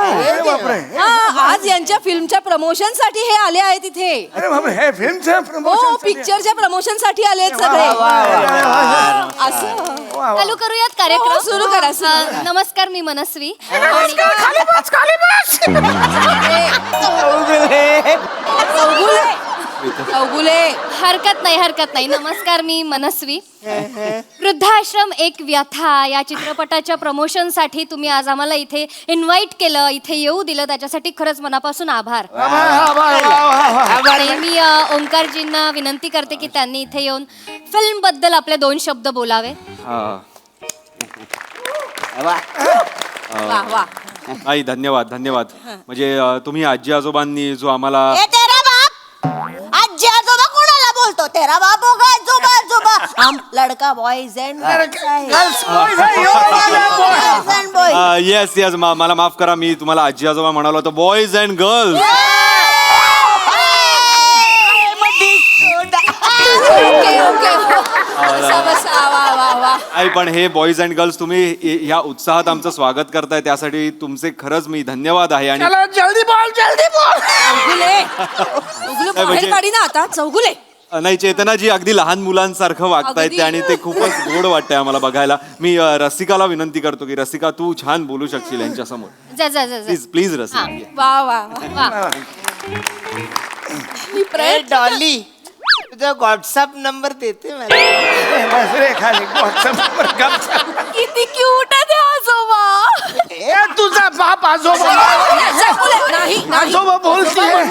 आज यांच्या फिल्मच्या प्रमोशन साठी हे आले आहेत इथे. अरे बापरे, हे फिल्मचं हो प्रमोशन पिक्चरच्या प्रमोशन साठी आले आहेत सगळे. असं चालू करूयात कार्यक्रम. हो, सुरू करा, सुरू करा. नमस्कार, मी मनस्वी. चौगुले. हरकत नाही. नमस्कार, मी मनस्वी. वृद्धाश्रम एक व्यथा या चित्रपटाच्या प्रमोशन साठी तुम्ही आज आम्हाला इथे इन्व्हाइट केलं, इथे येऊ दिलं, त्याच्यासाठी खरंच मनापासून आभार. आणि मी ओंकारजींना विनंती करते की त्यांनी इथे येऊन फिल्म बद्दल आपले 2 शब्द बोलावे. वा वा. आई धन्यवाद म्हणजे तुम्ही आजी आजोबांनी जो आम्हाला आजी आजोबा कोणाला बोलतो? तेरा बाप होगा आजोबा. हम लड़का बॉयज एंड येस मला माफ करा, मी तुम्हाला आजी आजोबा म्हणालो होतो. Boys and girls. आई पण हे बॉयज अँड गर्ल्स तुम्ही ह्या उत्साहात आमचं स्वागत करताय त्यासाठी तुमचे खरंच मी धन्यवाद आहे. आणि जल्दी बोल. बाहेर काढी ना आता चौगुले. नाही, चेतनाजी अगदी लहान मुलांसारखं वागतायत ते आणि ते खूपच गोड वाटतंय आम्हाला बघायला. मी रसिकाला विनंती करतो की रसिका तू छान बोलू शकशील यांच्या समोर. जा. प्लीज रसिका. वा वा. डॉली तुझा व्हॉट्सअप नंबर देते मला. बस रे खाली WhatsApp-वर गपचप. किती क्यूट आहे ते आजोबा. ए, तुझा बाप आजोबा. नाही आजोबा बोलतीये.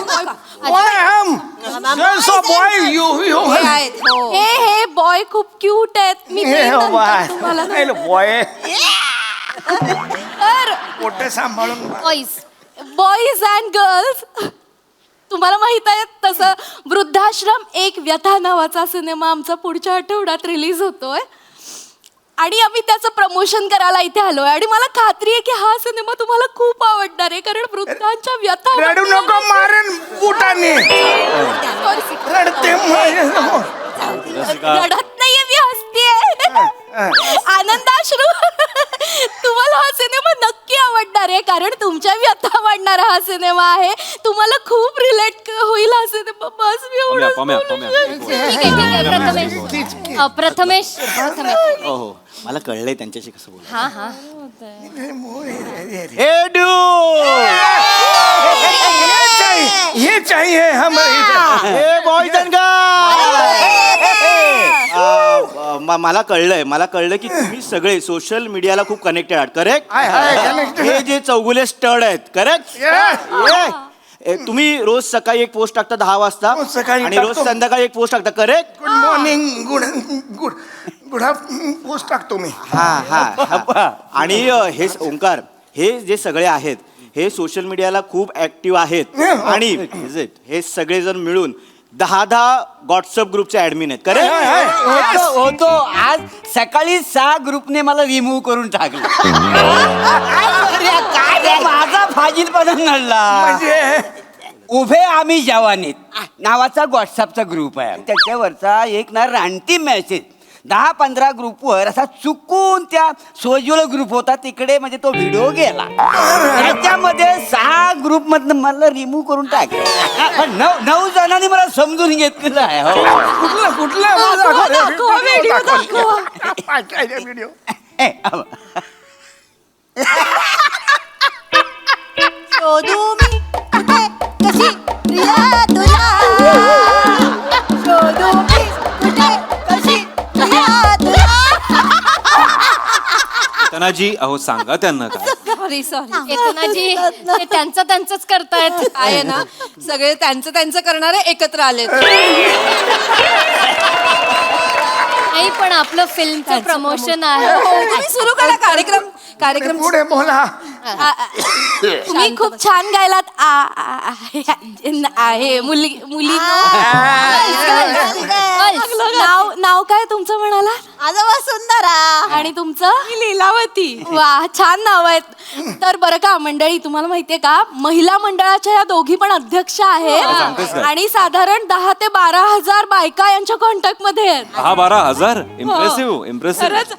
Why hmm? Just a boy, you. हे बॉय खूप क्यूट आहेत. मी तुम्हाला बॉय मोठे सांभाळून. Boys and girls. तुम्हाला माहित आहे तसं वृद्धाश्रम एक व्यथा नावाचा सिनेमा आमचा पुढच्या आठवड्यात रिलीज होतोय आणि आम्ही त्याचं प्रमोशन करायला इथे आलोय आणि मला खात्री आहे की हा सिनेमा तुम्हाला खूप आवडणार आहे कारण वृद्धांच्या व्यथा. रडू नको, मारेन बुटाने. रडते रडत नाहीये, मी हसतेय. आनंदाश्रू. तुम्हाला हा सिनेमा नक्की आवडणार आहे कारण तुमच्या व्यथा वाढणारा हा सिनेमा आहे. तुम्हाला खूप रिलेट होईल हा सिनेमा. बस मी एवढंच बोलू शकते. ठीक आहे. प्रथमेश. हो मला कळलंय त्यांच्याशी कसं बोल. हा. ये चाहिए हमें. बॉयज अँड मला कळलं की तुम्ही सगळे सोशल मीडियाला खूप कनेक्टेड आहात. करेक्ट. हे जे चौगुले स्टड आहेत. करेक्ट. तुम्ही रोज सकाळी एक पोस्ट टाकता 10 वाजता सकाळी आणि रोज संध्याकाळी एक पोस्ट टाकता. Correct. Good morning. Good post टाकतो मी. आणि हे ओंकार हे जे सगळे आहेत हे सोशल मीडियाला खूप ऍक्टिव्ह आहेत आणि हे सगळेजण मिळून 10 व्हॉट्सअप ग्रुपचे ऍडमिन आहेत. करेक्ट. होतो आज सकाळी 6 ग्रुपने मला रिमूव्ह करून टाकलं. काय माझा फाजीलपणा नडला. उभे आम्ही जवानीत नावाचा व्हॉट्सअपचा ग्रुप आहे. त्याच्यावरचा एक ना रानटी मेसेज 10-15 ग्रुपवर असा चुकून त्या सोज्युअल ग्रुप होता तिकडे म्हणजे तो व्हिडिओ गेला. त्याच्यामध्ये 6 ग्रुप मधनं मला रिमूव्ह करून टाकलं. पण 9 जणांनी मला समजून घेतलेलं आहे. कुठला व्हिडिओ. शोधू मी कुठे कशी प्रिया तुला. शोधू मी कुठे कशी प्रिया तुला. चेतनाजी अहो सांगा त्यांना काय. सॉरी. चेतनाजी ते त्यांचंच करतायत. आहे ना सगळे त्यांचं करणारे एकत्र आले. नाही पण आपलं फिल्मचं प्रमोशन आहे. तुम्ही सुरू करा कार्यक्रम. पुढे बोला. तुम्ही खूप छान गायलात. आहे मुली. नाव काय तुमचं म्हणाला? आजोबा सुंदरा. आणि तुमचं? लीलावती. वा छान नाव आहेत. तर बरं का मंडळी तुम्हाला माहितीये का महिला मंडळाच्या या दोघी पण अध्यक्ष आहेत आणि साधारण 10 ते 12 हजार बायका यांच्या कॉन्टॅक्ट मध्ये आहेत. 10-12 हजार. इम्प्रेसिव्ह. खरंच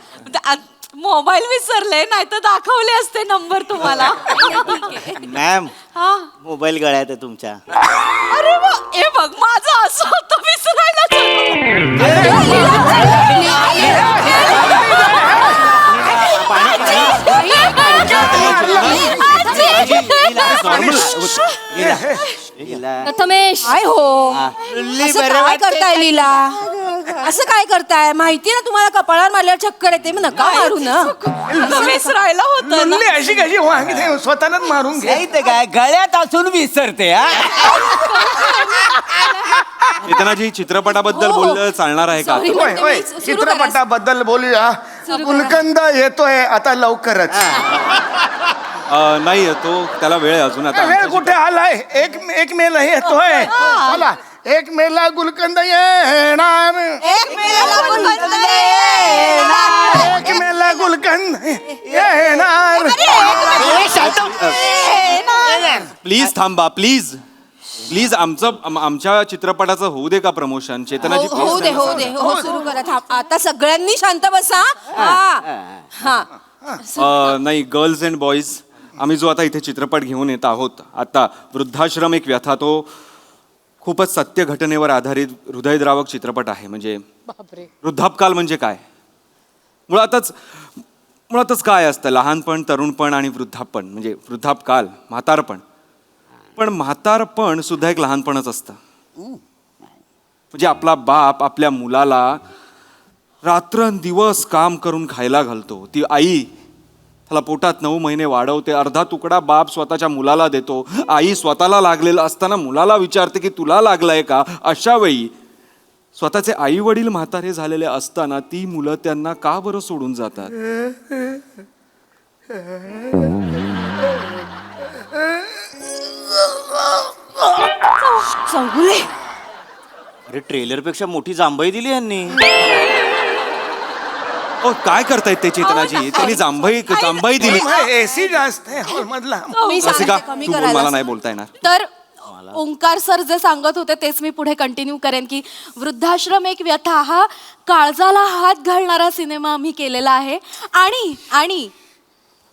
मोबाईल विसरले नाही तर दाखवले असते नंबर तुम्हाला. मॅम हा मोबाईल गळ्यात आहे तुमच्या. अरे वा, हे बघ माझं असं होतं विसरायला. प्रथमेश काय हो असं काय करताय लीला? असं काय करताय? माहिती ना तुम्हाला कपाळावर मारल्यावर चक्कर येते, मग नका मारू ना. विसरायला होतं ना. अशी कशी वांगी स्वतःलाच मारून घे. नाही तर काय गळ्यात असून विसरते हा. चेतनाजी चित्रपटाबद्दल बोललं चालणार आहे का? Sorry, होय म्हणते होय मी. सुरू करा. चित्रपटाबद्दल बोलूया. सुरू करा. गुलकंद येतोय आता लवकरच. नाही तो त्याला वेळ आहे अजून. आता वेळ आमच्या कुठे आलाय? एक मेला येतोय. बोला 1 मेला गुलकंद येणार. 1 मेला गुलकंद येणार. 1 मेला गुलकंद येणार. प्लीज थांबा प्लीज प्लीज आमच्या चित्रपटाचं होऊ दे का प्रमोशन? चेतनाजी हो दे please हो दे हो सुरू करा. थांब. आता सगळ्यांनी शांत बसा. हा हा नाही गर्ल्स अँड बॉईज, आम्ही जो आता इथे चित्रपट घेऊन येत आहोत आता, वृद्धाश्रम एक व्यथा, तो खूपच सत्य घटनेवर आधारित हृदयद्रावक चित्रपट आहे. म्हणजे वृद्धापकाल म्हणजे काय, मुळातच काय असतं? लहानपण, तरुणपण आणि वृद्धापण म्हणजे वृद्धापकाल, म्हातारपण. पण म्हातारपण सुद्धा एक लहानपणच असतं. म्हणजे आपला बाप आपल्या मुलाला रात्रंदिवस काम करून खायला घालतो. ती आई त्याला पोटात 9 महिने वाढवते. अर्धा तुकडा बाप स्वतःच्या मुलाला देतो. आई स्वतःला लागलेलं असताना मुलाला विचारते की तुला लागलाय का? अशा वेळी स्वतःचे आई वडील म्हातारे झालेले असताना ती मुलं त्यांना का बरं सोडून जातात? चौगुले अरे ट्रेलर पेक्षा मोठी जांभई दिली यांनी. काय करतायत ते चेतनाजी? त्यांनी जांभई दिली. एसी जास्त आहे हॉल मधला. मी रसिका, सांगते कमी तू बोल, करायला. मला नाही बोलता येणार. तर ओंकार सर जे सांगत होते तेच मी पुढे कंटिन्यू करेन की वृद्धाश्रम एक व्यथा हा काळजाला हात घालणारा सिनेमा आम्ही केलेला आहे. आणि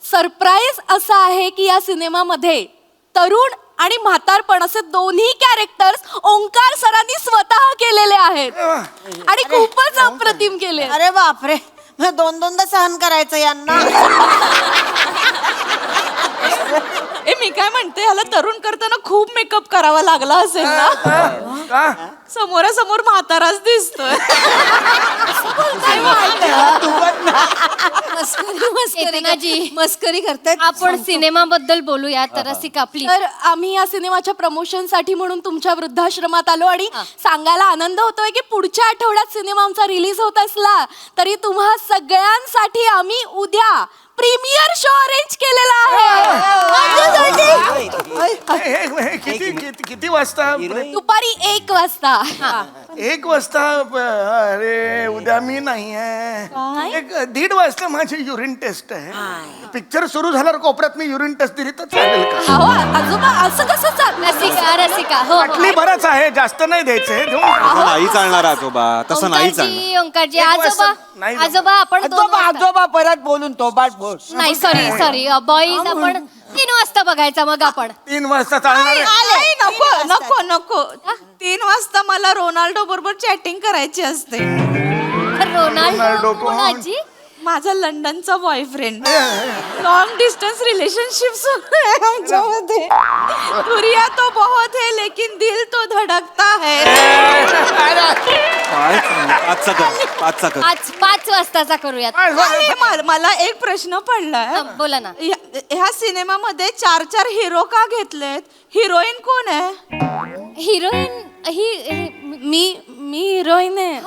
सरप्राईज असं आहे की या सिनेमामध्ये तरुण आणि म्हातारपण असे दोन्ही कॅरेक्टर्स ओंकार सरांनी स्वतः केलेले आहेत आणि खूपच अप्रतिम केले. अरे बापरे, मग 2-2दा सहन करायचं यांना. मी काय म्हणते, ह्याला तरुण करताना खूप मेकअप करावा लागला असेल ना. समोरासमोर म्हाताराच दिसतोय. मस्करी करतायत. आपण सिनेमाबद्दल बोलूया तर रसिका प्लीज. तर आम्ही या सिनेमाच्या प्रमोशनसाठी म्हणून तुमच्या वृद्धाश्रमात आलो आणि सांगायला आनंद होतोय की पुढच्या आठवड्यात सिनेमा आमचा रिलीज होत असला तरी तुम्हा सगळ्यांसाठी आम्ही उद्या प्रीमियर शो अरेंज केलेला आहे. किती वाजता? दुपारी 1 वाजता. 1 वाजता? अरे उद्या मी नाही आहे. 1:30 वाजता माझी युरिन टेस्ट आहे. पिक्चर सुरू झाल्यावर कोपऱ्यात मी युरिन टेस्ट दिली तर चालेल का? आजोबा असं कसं रसिका हो बाटली बरंच आहे, जास्त नाही द्यायचंय. तसं नाही चालणार आजोबा, तसं नाही चालणार. ओंकारजी नाही आजोबा आपण 2 वाजता- आजोबा परत बोलून तो बाट बोल. नाही सॉरी बॉईज आपण 3 वाजता बघायचा मग आपण. 3 वाजता चालणार आहे. नको 3 वाजता मला रोनाल्डो बरोबर चॅटिंग करायची असते. रोनाल्डो कोणाची? माझा लंडनचा बॉयफ्रेंड. लॉन्ग डिस्टन्स रिलेशनशिप आमच्यामध्ये. दुरिया तो बहुत है लेकिन दिल तो धडकता है. आजचा कर. आज 5 वाजताचा करूयात. मला एक प्रश्न पडलाय. बोला ना. ह्या सिनेमामध्ये 4 हिरो का घेतलेत? हिरोईन कोण आहे? हिरोईन मी हिरोईन आहे.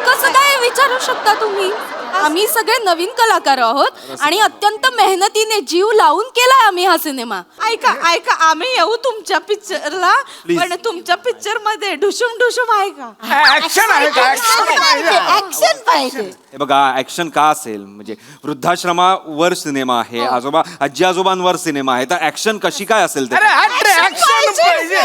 कसं काय विचारू शकता तुम्ही? आम्ही सगळे नवीन कलाकार आहोत आणि अत्यंत मेहनतीने जीव लावून केलाय आम्ही हा सिनेमा. ऐका ऐका आम्ही येऊ तुमच्या पिक्चरला पण तुमच्या पिक्चर मध्ये ढुशुम ढुशुम आहे का? ऍक्शन आहे का? ऍक्शन पाहिजे. हे बघा ऍक्शन का असेल म्हणजे वृद्धाश्रमावर सिनेमा आहे, आजी आजोबांवर सिनेमा आहे, तर ऍक्शन कशी काय असेल अरे ते? ऍक्शन पाहिजे.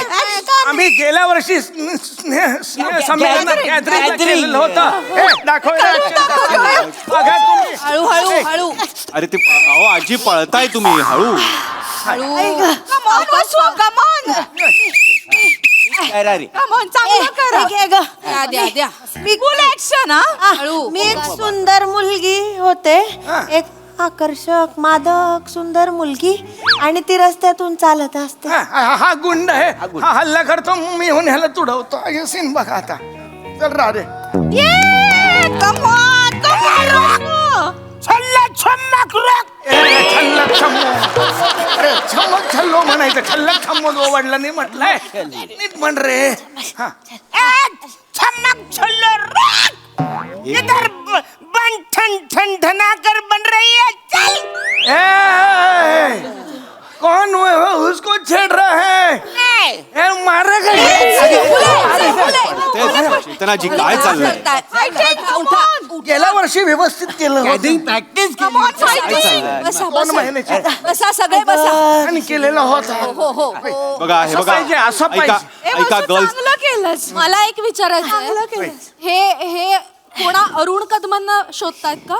आम्ही गेल्या वर्षी संमेलनात गॅदरिंग केलेलं होतं. हे, दाखव हे action. बघा तुम्ही. हळूहळू हळू अरे ते अहो आजी पळताय तुम्ही, हळू. द्या द्या ऍक्शन हळू मी एक सुंदर मुलगी होते, एक आकर्षक मादक सुंदर मुलगी, आणि ती रस्त्यातून चालत असते. हा गुंड आहे, हा हल्ला करतो, मी येऊन ह्याला तुडवतो. हे सीन बघा आता. चल रा रे. छम्मक छल्लो म्हणायचं, छल्लक छम्मक ओवडला नाही म्हटलंय. नीट म्हण रे. हा. छमक छल्लो इधर बन ठन ठन धनाकर बन रही है चल. ए, कौन वो उसको छेड़ रहा है? ए, मारेगा चेतनाजी काय चाललंय? गेल्या वर्षी व्यवस्थित केलं होतं. प्रॅक्टिस दोन महिन्याची बसा सगळे बसा. आणि केलेलं होतं. हो हो बघा हे असं बघा पाहिजे, असं ऐका पाहिजे. ऐका गर्ल्स, चांगलं केलंस. मला एक विचारायचं आहे, हे कोणा अरुण कदमांना शोधतायत का?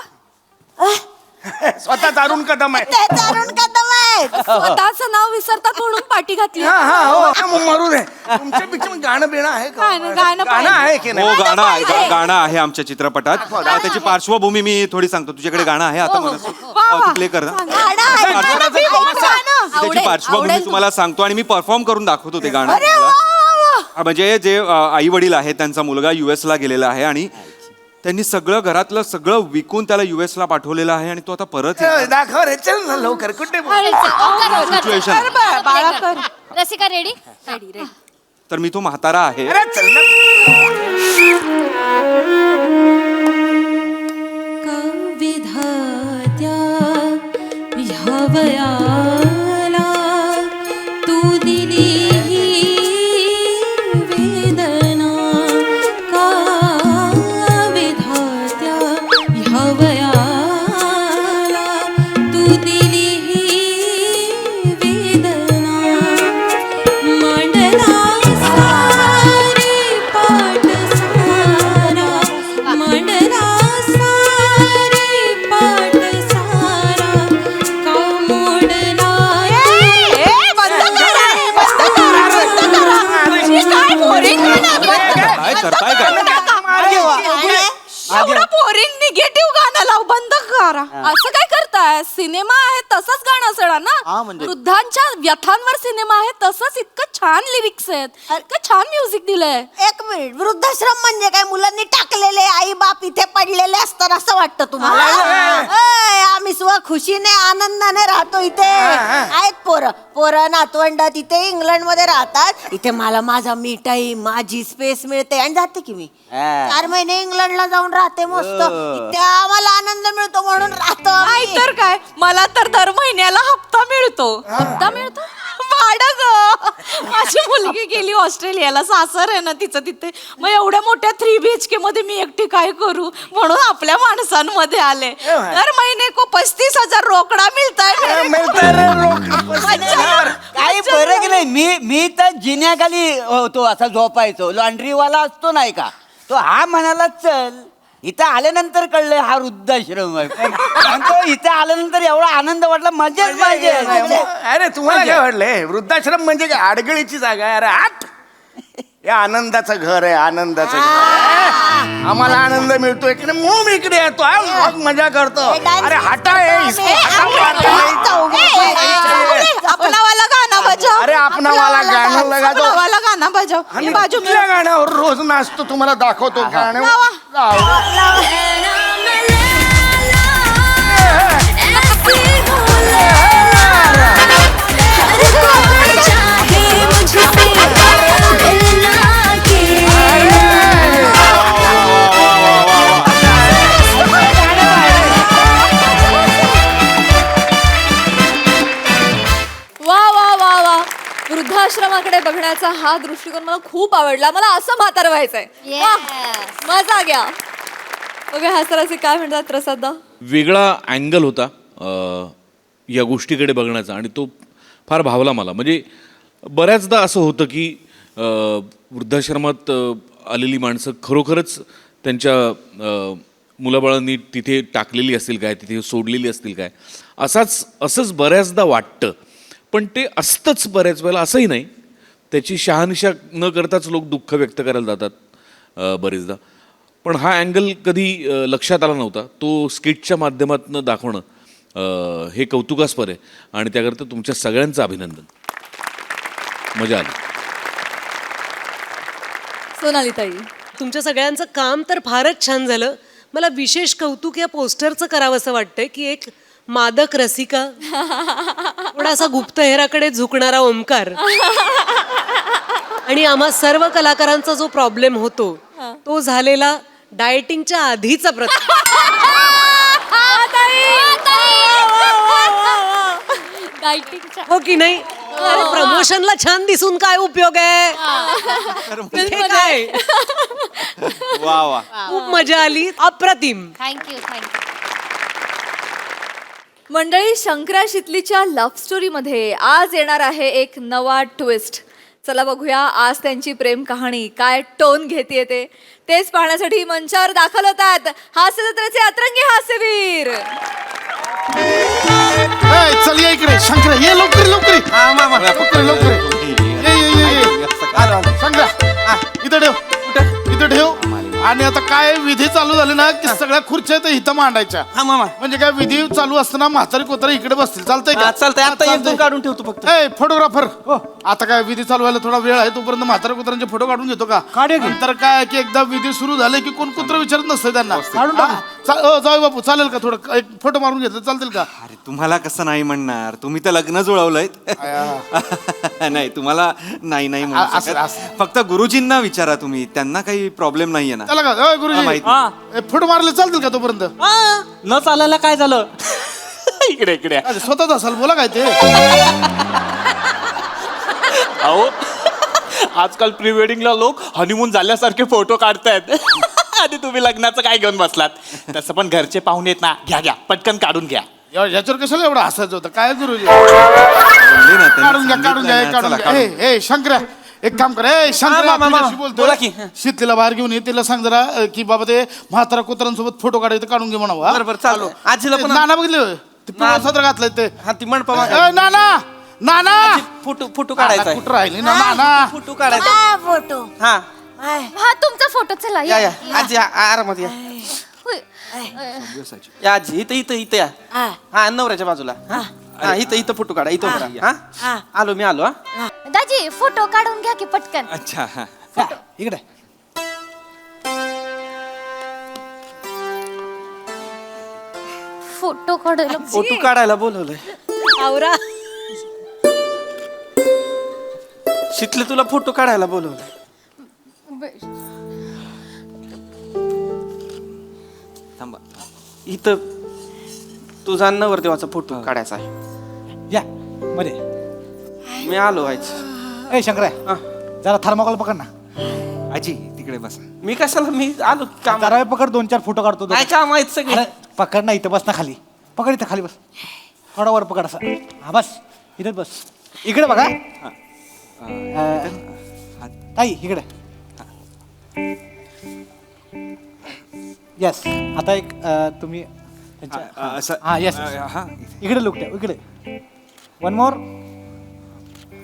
स्वतः अरुण कदम आहे. ते तरुण कदम आहे. स्वतःचं नाव विसरतात म्हणून पाठी घातली. हा हा हो मग मरू दे. तुमच्या पिक्चर गाणं बिणं आहे का? गाणं आहे की हो नाही? गाणं आहे आमच्या चित्रपटात. त्याची पार्श्वभूमी मी थोडी सांगतो. तुझ्याकडे गाणं आहे आता मला प्ले कर ना. त्याची पार्श्वभूमी तुम्हाला सांगतो आणि मी परफॉर्म करून दाखवतो ते गाणं तुम्हाला. म्हणजे जे आई वडील आहेत त्यांचा मुलगा US ला गेलेला आहे आणि त्यांनी सगळं घरातलं सगळं विकून त्याला US ला पाठवलेलं आहे आणि तो आता परत दाखव रे, चल ना लवकर. कुठे सिच्युएशन. रसिका रेडी? तर मी तो म्हातारा आहे. अरे चल ना. विधात्या ह्या वयाला तू दिली वेदना का विधात्या ह्या वयाला तू दिली वेदना मांडला सारी पाठ सारा मांडला सारी पाठ सारा का मोडला काय करताय काय? बोरिंग निगेटिव्ह गाणं लाव, बंद करा. असं काय करताय? सिनेमा आहे तसंच गाणं असणार ना. वृद्धांच्या व्यथांवर सिनेमा आहे तसंच इतकं छान लिरिक्स आहेत, इतकं छान म्युझिक दिलंय. एक मिनिट, वृद्धाश्रम म्हणजे काय? मुलांनी टाकलेले आई बाप इथे पडलेले असतात असं वाटतं तुम्हाला? अय, आम्ही खुशीने आनंदाने राहतो इथे. आहेत पोरं नातवंड तिथे इंग्लंड मध्ये राहतात. इथे मला माझा मी टाईम माझी स्पेस मिळते आणि जाते की मी 4 महिने इंग्लंडला जाऊन राहते मस्त. इथे आम्हाला आनंद मिळतो म्हणून राहतो. तर काय, मला तर दर महिन्याला हप्ता मिळतो. हप्ता मिळतो? भाडं ग. माझी मुलगी गेली ऑस्ट्रेलियाला, सासर आहे ना तिचं तिथे. मग एवढ्या मोठ्या 3 BHK मध्ये मी एकटी काय करू म्हणून आपल्या माणसांमध्ये आले. दर महिने को 35,000 रोकडा मिळताय. काही फरक नाही. मी तर जिन्याखाली होतो असा झोपायचो. लॉन्ड्रीवाला असतो नाही का, तो हा म्हणाला चल. इथं आल्यानंतर कळलं हा वृद्धाश्रम आहे. सांगतो, इथं आल्यानंतर एवढा आनंद वाटला, मजाच पाहिजे. अरे तुम्हाला काय वाटलंय? वृद्धाश्रम म्हणजे काय आडगळीची जागा आहे? अरे आठ हे आनंदाचं घर आहे, आनंदाचं घर. आम्हाला आनंद मिळतोय की नाही म्हणून इकडे येतो, मग मजा करतो. अरे हटा अपनावाला गाणं बजाव. अरे आपणावाला गाणं लगा दो. अपनावाला गाणं बजाव. आणि कुठल्या गाण्यावर रोज नाचतो तुम्हाला दाखवतो गाणं. बघण्याचा हा दृष्टिकोन मला खूप आवडला. मला असं म्हातारं व्हायचंय. मजा घ्या. ओके, हा सरांचे काय म्हणतात प्रसादा? वेगळा अँगल होता या गोष्टीकडे बघण्याचा आणि तो फार भावला मला. म्हणजे बऱ्याचदा असं होतं की वृद्धाश्रमात आलेली माणसं खरोखरच त्यांच्या मुलाबाळांनी तिथे टाकलेली असतील काय, तिथे सोडलेली असतील काय, असंच बऱ्याचदा वाटतं. पण ते असतंच बऱ्याच वेळेला, असंही नाही. त्याची शहानिशा न करताच लोक दुःख व्यक्त करायला जातात बरेचदा. पण हा अँगल कधी लक्षात आला नव्हता. तो स्किटच्या माध्यमातून दाखवणं हे कौतुकास्पद आहे आणि त्याकरता तुमच्या सगळ्यांचं अभिनंदन. मजा आली. सोनाली ताई, तुमच्या सगळ्यांचं काम तर फारच छान झालं. मला विशेष कौतुक या पोस्टरचं करावं असं वाटतंय की एक मादक रसिका, थोडासा गुप्तहेराकडे झुकणारा ओमकार आणि आम्हा सर्व कलाकारांचा जो प्रॉब्लेम होतो तो झालेला डाएटिंगच्या आधीचा प्रश्न. हो की नाही? अरे प्रमोशनला छान दिसून काय उपयोग आहे? हे काय? वा वा. खूप मजा आली, अप्रतिम. Thank you thank you. मंडळी, शंकरा शितलीच्या लव्ह स्टोरीमध्ये आज येणार आहे एक नवा ट्विस्ट. चला बघूया आज त्यांची प्रेम कहाणी काय टोन घेते ते. तेच पाहण्यासाठी मंचावर दाखल होतात हास्य जत्रेचे अतरंगी हास्यवीर. चल ये इकडे शंकर, ये लवकर लवकर लवकर लवकर ये शंकर, इथं ठेव, इथं ठेव. आणि आता काय विधी चालू झाली ना की सगळ्या खुर्च्या तर इथं मांडायच्या. हा मामा. म्हणजे काय विधी चालू असताना म्हातारी कोतारी इकडे बसतील, चालतंय का? चालतंय. आता एक दोन काढून ठेवतो फक्त. ए फोटोग्राफर, आता काय विधी चालू व्हायला थोडा वेळ आहे, तोपर्यंत म्हातारा कुत्र्यांचे फोटो काढून घेतो का? नंतर काय की एकदा विधी सुरू झाले की कोण कुत्र विचारत नसतं त्यांना. जाऊ बापू, चालेल का थोडं एक फोटो मारून घेतलं चालतील का? अरे तुम्हाला कसं नाही म्हणणार, तुम्ही तर लग्न जुळवलंय. नाही तुम्हाला नाही नाही म्हणू शकत. फक्त गुरुजींना विचारा तुम्ही, त्यांना काही प्रॉब्लेम नाहीये ना. चला का गुरुजी, फोटो मारले चालतील का तोपर्यंत? न चालायला काय झालं? इकडे इकडे. स्वतःच असाल, बोला काय ते. अहो आजकाल प्री वेडिंगला लोक हनीमून झाल्यासारखे फोटो काढतायत. आणि तुम्ही लग्नाचं काय घेऊन बसलात? तसं पण घरचे पाहुणे आहेत ना, घ्या घ्या पटकन काढून घ्या. याच्यावर कशाला एवढं हसायचं होतं? काय गुरुजी, बोलले ना त्यांनी, काढून घ्या काढून घ्या सांगितलं काढून ना, घ्या. चला, ए शंकर्या, एक काम कर. ए शंकर्या, मामा, बोला की. शीतलीला बाहेर घेऊन ये, तिला सांग जरा की बाबा ते म्हातारा कुत्र्यांसोबत फोटो काढायचं, काढून घे म्हणावं. बरोबर चालू. आजीला पण नाना बघितले ते पिवळं सदर घातलंय ते. हा ती मंडपा ए, नाना नाना फोटो काढायचा कुठं राहिली ना नाना? फोटो काढायचा. फोटो हा हा तुमचा फोटो चला या या आजी आरामात या. होय. या आजी इथं इथं इथं या. हा नवऱ्याच्या बाजूला. हा इथं इथं फोटो काढा, इथं उभं राहा. हा आलो मी आलो. हा दाजी फोटो काढून घ्या की पटकन. अच्छा हा. इकडे फोटो काढायला फोटो काढायला बोलवलंय. आवरा. शितले तुला फोटो काढायला बोलवलंय. थांबा. इथं तुझा नवरदेवाचा फोटो काढायचा आहे. या मध्ये. मी आलो व्हायचं. ए शंकरा, जरा थर्माकोल पकड ना. आजी तिकडे बसा. मी कशाला, मी आलो काम. जरा वेळ पकड, 2-4 फोटो काढतो. काय काम आहेत सगळे. अरे, पकड ना, इथं बस ना खाली. पकड इथं खाली बस. थोडा वर पकड असा. हा बस, इथं बस. इकडे बघा ताई, इकडे. येस. आता एक तुम्ही हा येस, इकडे लुक द्या, इकडे. One more.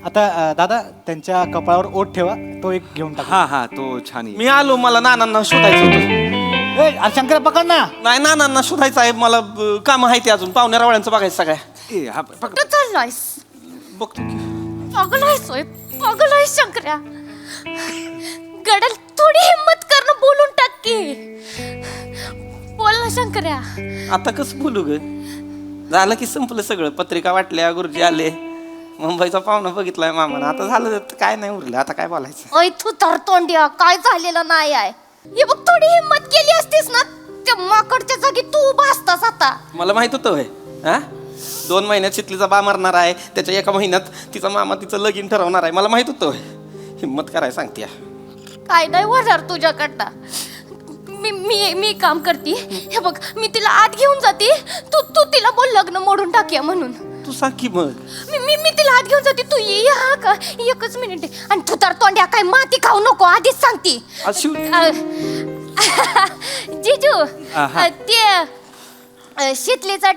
आता दादा त्यांच्या कपाळावर ओठ ठेवा, तो एक घेऊन टाका. हा हा तो छान आहे. मी आलो, मला नानांना शोधायचं होतं. अरे शंकर पकड ना. नाही नानांना शोधायचं आहे मला. काम आहे ते अजून, पाहुण्या रावळ्यांचं बघायचं सगळ्या. ए, हा, पकड. कुठं चाललायस? बघतो की. पागल आहेस होय, पागल आहेस शंकर्या. गडल थोडी हिम्मत कर ना, बोलून टाक की. बोल ना शंकर्या. आता कसं बोलू ग? झालं की संपलं सगळं. पत्रिका वाटल्या, गुरुजी आले, मुंबईचा पाहुणा बघितलाय मामानं. आता झालं काय नाही उरलं, आता काय बोलायचं. ओय तू तर तोंड्या, काय झालेलं नाही आहे. हे बघ, थोडी हिम्मत केली असतीस ना, त्या माकडच्या जागी तू उभा असतास आता. मला माहित होतं होय. हा 2 महिन्यात शितलीचा बा मरणार आहे, त्याच्या 1 महिन्यात तिचा मामा तिचं लगीन ठरवणार आहे. मला माहित होतं. हिम्मत करायला सांगते. काय नाही होणार तुझ्याकडनं. मी काम करते. हे बघ, मी तिला आत घेऊन जाते. तू तिला बोल लग्न मोडून टाकूया म्हणून. तू सांग की मग. मी तिला आत घेऊन जाते. तू ये हा का 1च मिनिट आहे. आणि तू तर तोंड्या काय माती खाऊ नको, आधीच सांगते. जिजू ते शितलीचा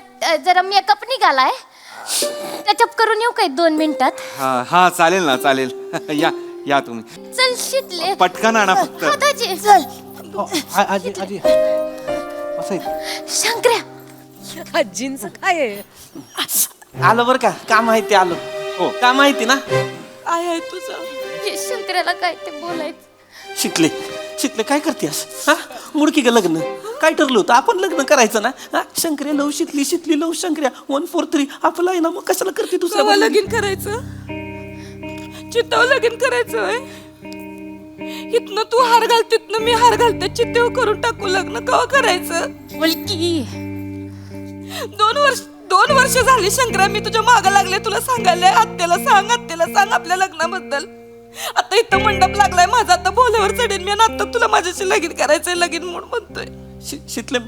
जरा मेकअप निघालाय, टचअप करून येऊ काय 2 मिनिटात? हा चालेल ना, चालेल. या तुम्ही. चल शितले, पटकन आणा फक्त. हा, दाजी. चल आजी आजी असं शंकर्या. आजींचं काय आहे? आलं बरं का, काम आहे ते आलं. हो, काम माहिती ना. काय आहे तुझं? हे शंकर्याला काय ते बोलायचं. शिकले काय करतेस? हा, मुडकी का लग्न? काय ठरलं होतं? आपण लग्न करायचं ना. हा, शंकर्या लव शितली, शितली लव शंकर्या, 1 4 3 आपलं आहे ना. मग कशाला करते दुसरं? केव्हा लगीन करायचं? चित्तावर लगीन करायचं. इथनं तू हार घाल, तिथनं मी हार घालते. चित्तेवर करून टाकू लग्न. केव्हा करायचं? बोलकी. 2 वर्ष झाली शंकरा, मी तुझ्या मागं लागले तुला सांगायला. आत्याला सांग आपल्या लग्नाबद्दल. आता इथं मंडप लागलाय माझा, आता बोल्यावर चढेन मी. आता तुला माझ्याशी लगीन करायचंय, लगीन म्हणून म्हणतोय. शितले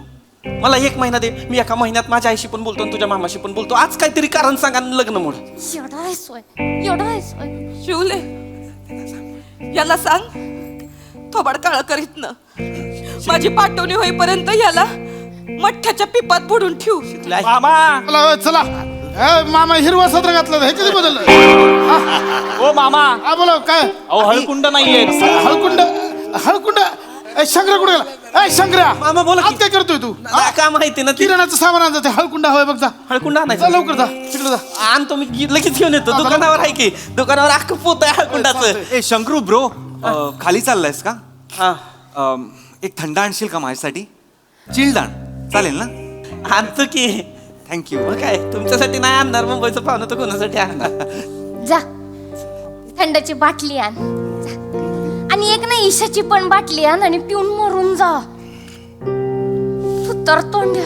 मला 1 महिना दे. मी 1 महिन्यात माझ्या आईशी पण बोलतो आणि तुझ्या मामाशी पण बोलतो. आज काहीतरी कारण सांगा, लग्न मोड. एवढा आहे सोय. शिवले, याला सांग थोबाड काळ करीत ना. माझी पाठवणी होईपर्यंत याला मठ्ठ्याच्या पिपात बुडून ठेवू. मामा चला मामा हिरवा सत्र घातलं, हे कधी बदललं? ओ मामा. हा बोला काय? अहो हळकुंड नाहीये. हळकुंड शंकर्या कुठे गेला? शंकर्या मामा बोला की. आज काय करतोय तू? काय माहिती ना. किराणाचं सामान आणतं, ते हळकुंड हवंय बघ. जा हळकुंड जा, आणायचं. लवकर जा, तिकडे जा. आणतो मी, लगेच घेऊन येतो. दुकानावर आहे की, दुकानावर अख्खं पोत आहे हळकुंडाचं. ए शंकरू ब्रो, खाली चाललायस का? हा, एक थंड आणशील का माझ्यासाठी? चिल्ड आण, चालेल ना? आणतो की. थँक्यू. मग काय, तुमच्यासाठी नाही आणणार. मुंबईचं पाहुणं तर कोणासाठी आणणार? जा, थंडाची बाटली आण जा. आणि एक ना ईशाची पण बाटली आण आणि पिऊन मरून जा. तू तर तोंड्या.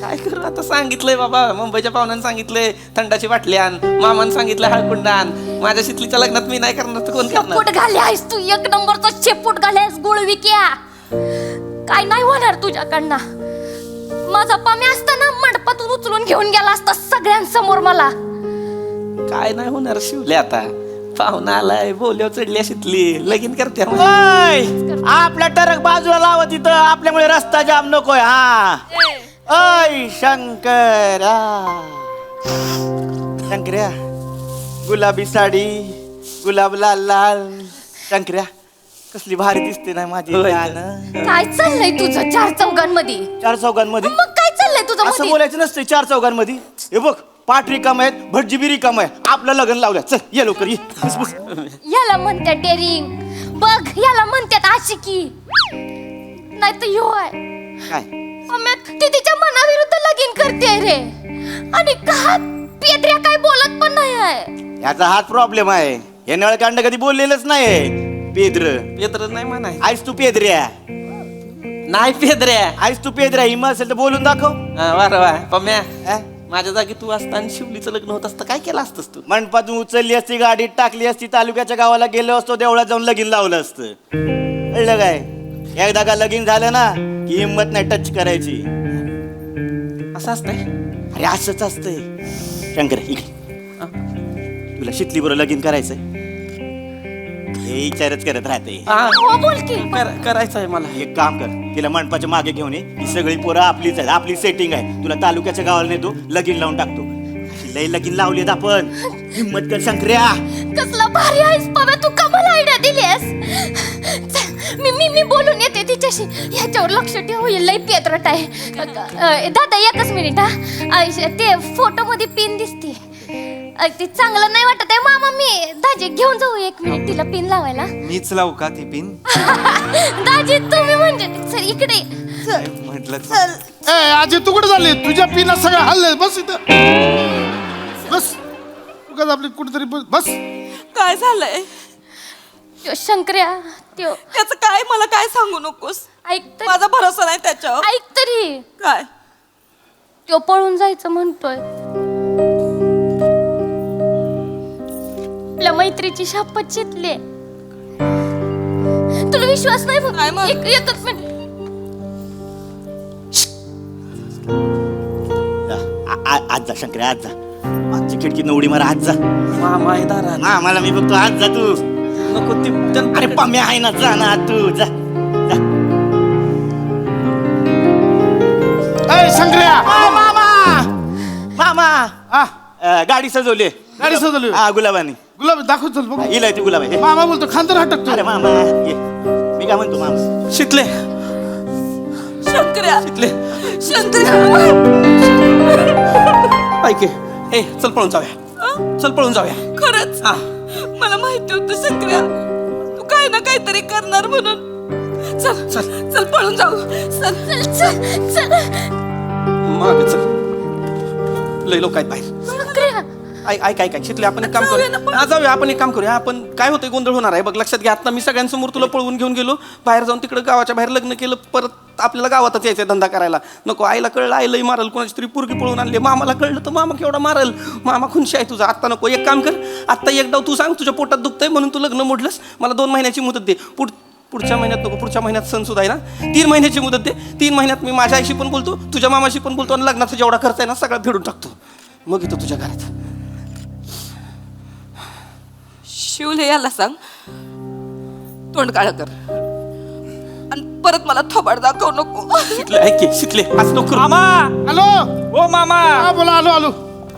काय करू आता? सांगितलंय बाबा, मुंबईच्या पाहुण्यानं सांगितलंय थंडाची बाटली आण, मामानं सांगितलं हळकुंड आण. माझ्या शितलीच्या लग्नात मी नाही करणार तर कोण करणार? शेपूट घाल्यास तू, 1 नंबरचा शेपूट घाल्यास गुळविक्या. काय नाही होणार तुझ्याकडनं. माझा पाम्या असताना मंडपातून उचलून घेऊन गेला असता सगळ्यांसमोर मला. काय नाही होणार शिवले. आता पाहुणा आलाय, बोल्यावर चढली शितली, लगीन करते. आपला टरक बाजूला लावा तिथं, आपल्यामुळे रस्ता जाम नकोय. हा ओय शंकरा, शंकर्या गुलाबी साडी, गुलाब लाल लाल. शंकर्या कसली भारी दिसते ना माझी जान. काय चाललंय तुझं 4 चौघांमध्ये? 4 चौघांमध्ये मग काय चाललंय तुझं असं मध्ये? बोलायचं नसतं. 4 चौघांमध्ये हे बघ, पाठ रिकाम आहेत, भटजी बी रिकाम आहे. आपलं लग्न लावलं. चल ये लवकर ये. बस, बस. याला म्हणतात डेअरिंग. बघ, याला म्हणतात आशिकी. नाही तर ह्यो आहे काय? ती तिच्या मनाविरुद्ध लगीन करते रे. आणि का पेद्र्या काय बोलत पण नाही आहे. याचा हाच प्रॉब्लेम आहे. हे नळकांड कधी बोललेलंच नाही. पेद्र नाही म्हणाय. आईस तू पेद्र्या नाही पेद्र्या. आईस तू पेद्र्या. हिम असेल तर बोलून दाखव. वा पम्या, माझ्या जागी तू असता आणि शिवलीचं लग्न होत असतं, काय केलं असतंस तू? मंडपातून उचलली असती, गाडीत टाकली असती, तालुक्याच्या गावाला गेलो असतो, देवळात जाऊन लगीन लावलं असतं. कळलं काय? एकदा का लगीन झालं ना की हिंमत नाही टच करायची. असं असतंय? अरे असंच असतंय. शंकर इकडे, तुला शितली बरोबर लगीन करायचंय? हे विचारच करत राहते. हो बोल की. करायचं आहे मला. एक काम कर, तिला मंडपाच्या मागे घेऊन ये. ही सगळी पोरं आपलीच आहेत, आपली सेटिंग आहे. तुला तालुक्याच्या गावाला नेतो, लगीन लावून टाकतो. लय लगीन लावलीत आपण. हिंमत कर शंकर्या. कसला भारी आहेस बाबा तू, कमाल आयडिया दिलीस. मी बोलून येते तिच्याशी. ह्याच्यावर लक्ष ठेव, लय पेत्रट आहे. दादा 1च मिनिट हा. ते फोटो मध्ये पिन दिसते, ते चांगलं नाही वाटत आहे. मामा मी दाजी घेऊन जाऊ 1 मिनिट तिला पिन लावायला. मीच लावू का ती पिन? दाजी तुम्ही म्हणजे सर इकडे म्हटलं. आजी तू कुठे झाली? तुझ्या पिना सगळं हल्ले. बस इथं बस. उगाच आपली कुठेतरी बस. काय झालंय? शंकर्या त्याचं काय, मला काय सांगू नकोस. ऐक तर, माझा भरोसा नाही त्याच्यावर. ऐक तरी. काय? तो पळून जायचं म्हणतोय. मैत्रीची शपथ चितले. तुला विश्वास नाही बघ. एकच मिनिट. आज जा शंकर्या, आज जा. मागची खिडकी उडी मारा, आज जा. मामा आहे दारात. मला मी बघतो, आज जा तू. नको ती अरे पम्या आहे ना, जा ना तू, जा जा. शंकर्या मामा गाडी सजवली. गाडी सजवली? हा, गुलाबानी. गुलाब दाखव चल बघ. हिला ती गुलाब आहे. मामा बोलतो खांदर हटकतो. अरे मामा ये. मी काय म्हणतो मामा, शिकले शंकर्या शिकले शंकर्या ऐके. ए चल पळून जाऊया, चल पळून जाऊया. खरंच हा. मला माहिती होतं शंकर्या तू काय ना काहीतरी करणार म्हणून. चल चल चल पळून जाऊ. चल चल चल चल. मागे चल, लय लोक आहेत बाहेर. शंकर्या ऐक ऐक ऐक शिकले, आपण एक काम करूया. हा, जाऊया, आपण एक काम करूया. आपण काय होतंय, गोंधळ होणार आहे बघ. लक्षात घ्या, आता मी सगळ्यांसमोर तुला पळवून घेऊन गेलो, बाहेर जाऊन तिकडे गावाच्या बाहेर लग्न केलं, परत आपल्याला गावातच यायचं धंदा करायला नको. आईला कळलं, आई लई मारल. कोणाची तरी पोरगी पळवून आणली, मामाला कळलं तर मामा केवढा मारल. मामा खुनशी आहे तुझा. आत्ता नको. एक काम कर, आत्ता एक डाव तू सांग, तुझ्या पोटात दुखतंय म्हणून तू लग्न मोडलंस, मला 2 महिन्याची मुदत दे. पुढच्या महिन्यात नको, पुढच्या महिन्यात सण सुद्धा आहे ना, 3 महिन्याची मुदत दे. 3 महिन्यात मी माझ्या आईशी पण बोलतो, तुझ्या मामाशी पण बोलतो, आणि लग्नाचा जेवढा खर्च आहे ना सगळा फेडून टाकतो. मग येतो तुझ्या घरात. शिवले याला सांग तोंड काळ कर आणि परत मला थोबाड दाखव नको. शिकले, ऐक की, शिकले आज नको. मामा, हॅलो. ओ मामा. हा बोला. आलो आलो.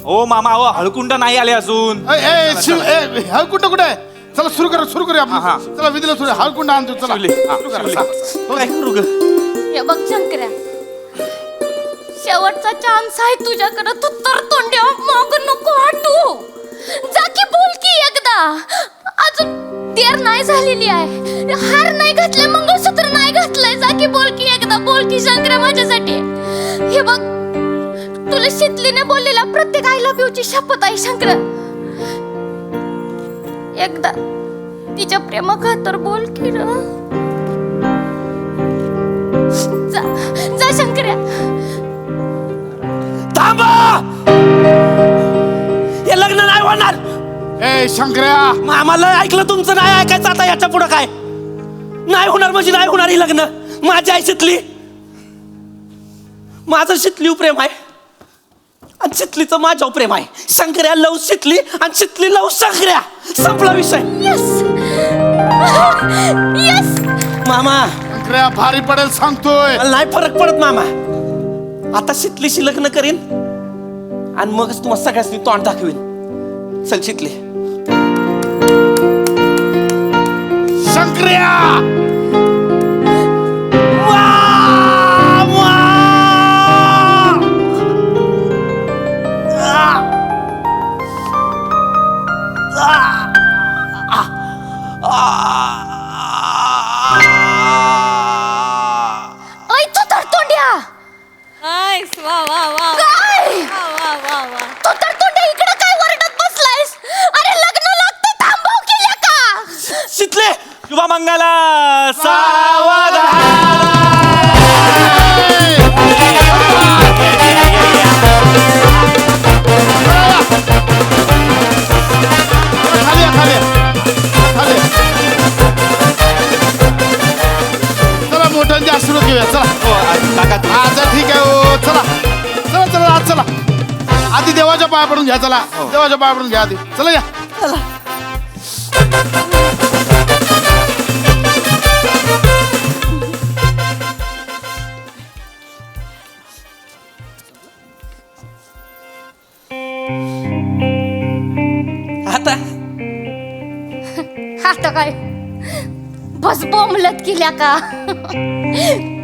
ओ मामा, ओ हळकुंड नाही आले अजून. हळकुंड कुठे आहे? चला सुरू करूया आपण. चला विधीला सुरू. हळकुंड आणतो. चला सुरू करा. काय करू ग? हे बघ शंकर्या, शेवटचा चान्स आहे तुझ्याकडे. तू तर तोंड्या माग नको हटू. जा की बोल की एकदा. अजून देर नाही झालेली आहे. हार नाही घातले, मंगळसूत्र नाही घातलंय. जा की बोल की एकदा. बोल की शंकर्या माझ्यासाठी. हे बघ, तुला शितलीने बोललेला प्रत्येक आय लव्ह यू ची शपथ आहे शंकर्या. एकदा तिच्या प्रेमाखातर बोल की र. जा जा शंकर्या. थांबा, हे लग्न नाही होणार. ए शंकर्या, आम्हाला ऐकलं तुमचं, नाही ऐकायचं आता याच्या पुढं. काय नाही होणार म्हणजे नाही होणार हे लग्न. माझी आई शितली, माझं शितली प्रेम आहे आणि शितलीचं माझ्यावर प्रेम आहे. शंकर्या लव शितली आणि शितली लव शंकर्या. संपला विषय. यस यस मामा, शंकर्या भारी पडेल सांगतोय. मला नाही फरक पडत मामा. आता शितलीशी लग्न करीन आणि मगच तुम्हाला सगळ्यांनी तोंड दाखवीन. चल शितली. शंकर्या ऐ तू तर तोंड्या. नाईस. वा वा वा काय वा वा वा वा. तू तर तोंड्या इकडे काय वरडत बसलायस? अरे लग्न लागतं, थांबव केल्या का? शितले, शुभमंगला सावधान. चला मोठ्यांचे आशीर्वाद घेऊया. चला आता ठीक आहे. हो चला चला चला आज चला. आधी देवाच्या पाया पडून घ्या. चला देवाच्या पाया पडून घ्या आधी. चला या. आता आता काय बस बोंबलत केल्या का?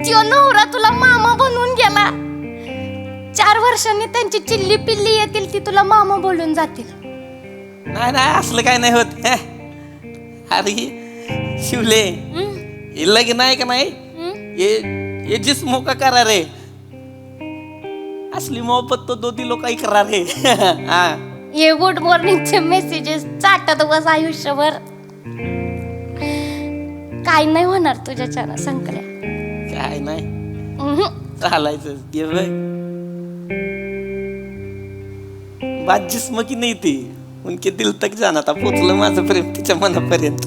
त्यो नवरा तुला मामा बनवून गेला. 4 वर्षांनी त्यांची चिल्ली पिल्ली येतील, ती तुला मामा बोलून जातील. नाही नाही, असलं काय नाही होत. अरे शिवले, हे लग्न आहे का नाही, ये जिस्मों का करार है. असली मोहब्बत तो 2 दिलों का इकरार है. हाँ. ये गुड मॉर्निंगचे मेसेजेस चाटत बस आयुष्यभर. काय नाही होणार तुझ्याच्यानं शंकर्या. काय नाही चालायचं. ये बात जिस्म की नाही ती, उनके दिल तक जाना था पोचलं माझं प्रेम तिच्या मनापर्यंत.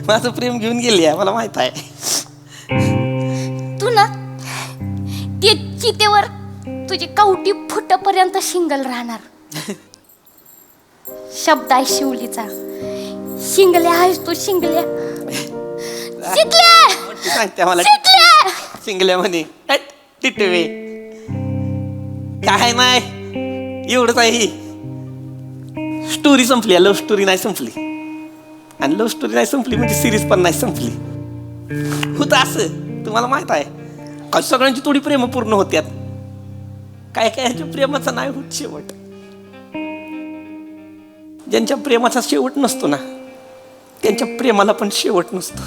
माझं प्रेम घेऊन गेली आहे मला माहित आहे. तू ना ते चितेवर तुझी कवटी फुटपर्यंत शिंगल राहणार. शब्द आहे शिवलीचा. शिंगल्या आहेस तू शिंगल्या. शिकल्या सांगते मला शिकल्या. शिंगल्या म्हणे टिटवे काय नाही एवढंच आहे. स्टोरी संपली, लव्ह स्टोरी नाही संपली. आणि लव्ह स्टोरी नाही संपली म्हणजे सिरीज पण नाही संपली. होतं असं तुम्हाला माहित आहे. काही सगळ्यांची थोडी प्रेम पूर्ण होत्यात, काय काय ह्याच्या प्रेमाचा नाही होत शेवट. ज्यांच्या प्रेमाचा शेवट नसतो ना त्यांच्या प्रेमाला पण शेवट नसतो.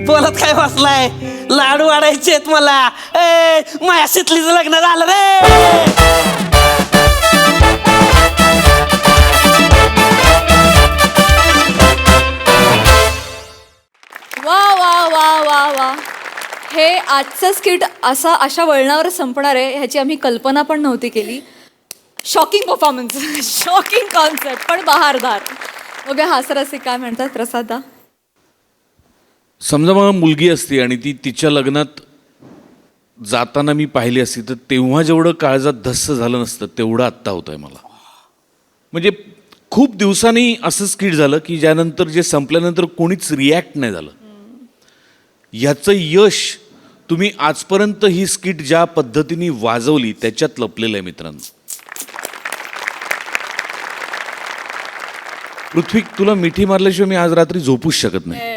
बोलत काय वाचलाय लाडू वाढायचे मला. माझ्या शितलीचं लग्न झालं रे. वा वा वा वा वा. हे आजचं स्किट अशा वळणावर संपणार आहे ह्याची आम्ही कल्पना पण नव्हती केली. शॉकिंग परफॉर्मन्स, शॉकिंग कॉन्सेप्ट, पण बहारदार. बघा हास्यरसिक काय म्हणतात. प्रसादा, समजा मला मुलगी असती आणि ती तिच्या लग्नात जाताना मी पाहिली असती तर तेव्हा जेवढं काळजात धस्स झालं नसतं तेवढं आत्ता होत आहे मला. म्हणजे खूप दिवसांनी असं स्किट झालं की ज्यानंतर जे संपल्यानंतर कोणीच रिॲक्ट नाही झालं. ह्याचं यश तुम्ही आजपर्यंत ही स्किट ज्या पद्धतीने वाजवली त्याच्यात लपलेलं आहे मित्रांनो. पृथ्वी, तुला मिठी मारल्याशिवाय मी आज रात्री झोपूच शकत नाही.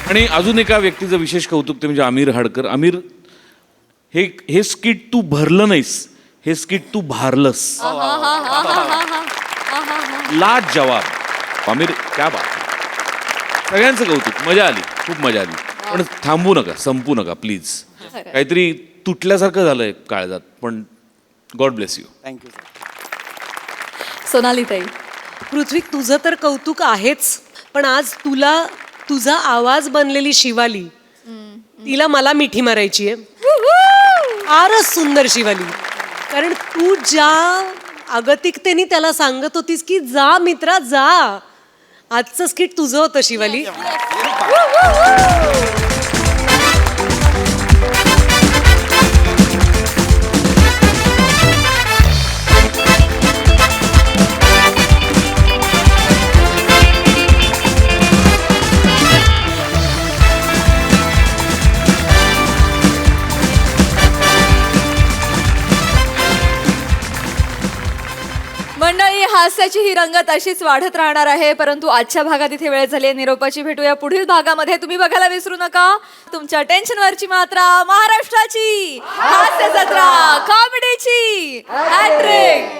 आणि अजून एका व्यक्तीचं विशेष कौतुक ते म्हणजे आमिर हाडकर. आमिर, हे स्किट तू भरलं नाहीस, हे स्किट तू भारलंस. लाज जवाब. आमिर, क्या बात. सगळ्यांचं कौतुक. मजा आली, खूप मजा आली. पण थांबू नका, संपू नका प्लीज. काहीतरी तुटल्यासारखं झालंय काळजात, पण God bless you. Thank you. Sonali ताई. पृथ्वी, तुझं तर कौतुक आहेच, पण आज तुला तुझा आवाज बनलेली शिवाली, तिला मला मिठी मारायची आहे. फारच सुंदर शिवाली. कारण तू ज्या अगतिकतेने त्याला सांगत होतीस की जा मित्रा जा, आजचं स्किट तुझं होतं शिवाली. मंडळी, हास्याची ही रंगत अशीच वाढत राहणार आहे, परंतु आजच्या भागात इथे वेळ झाली आहे निरोपाची. भेटूया पुढील भागामध्ये. तुम्ही बघायला विसरू नका तुमच्या टेन्शनवरची मात्रा, महाराष्ट्राची हास्य जत्रा, कॉमेडीची हॅट्रिक.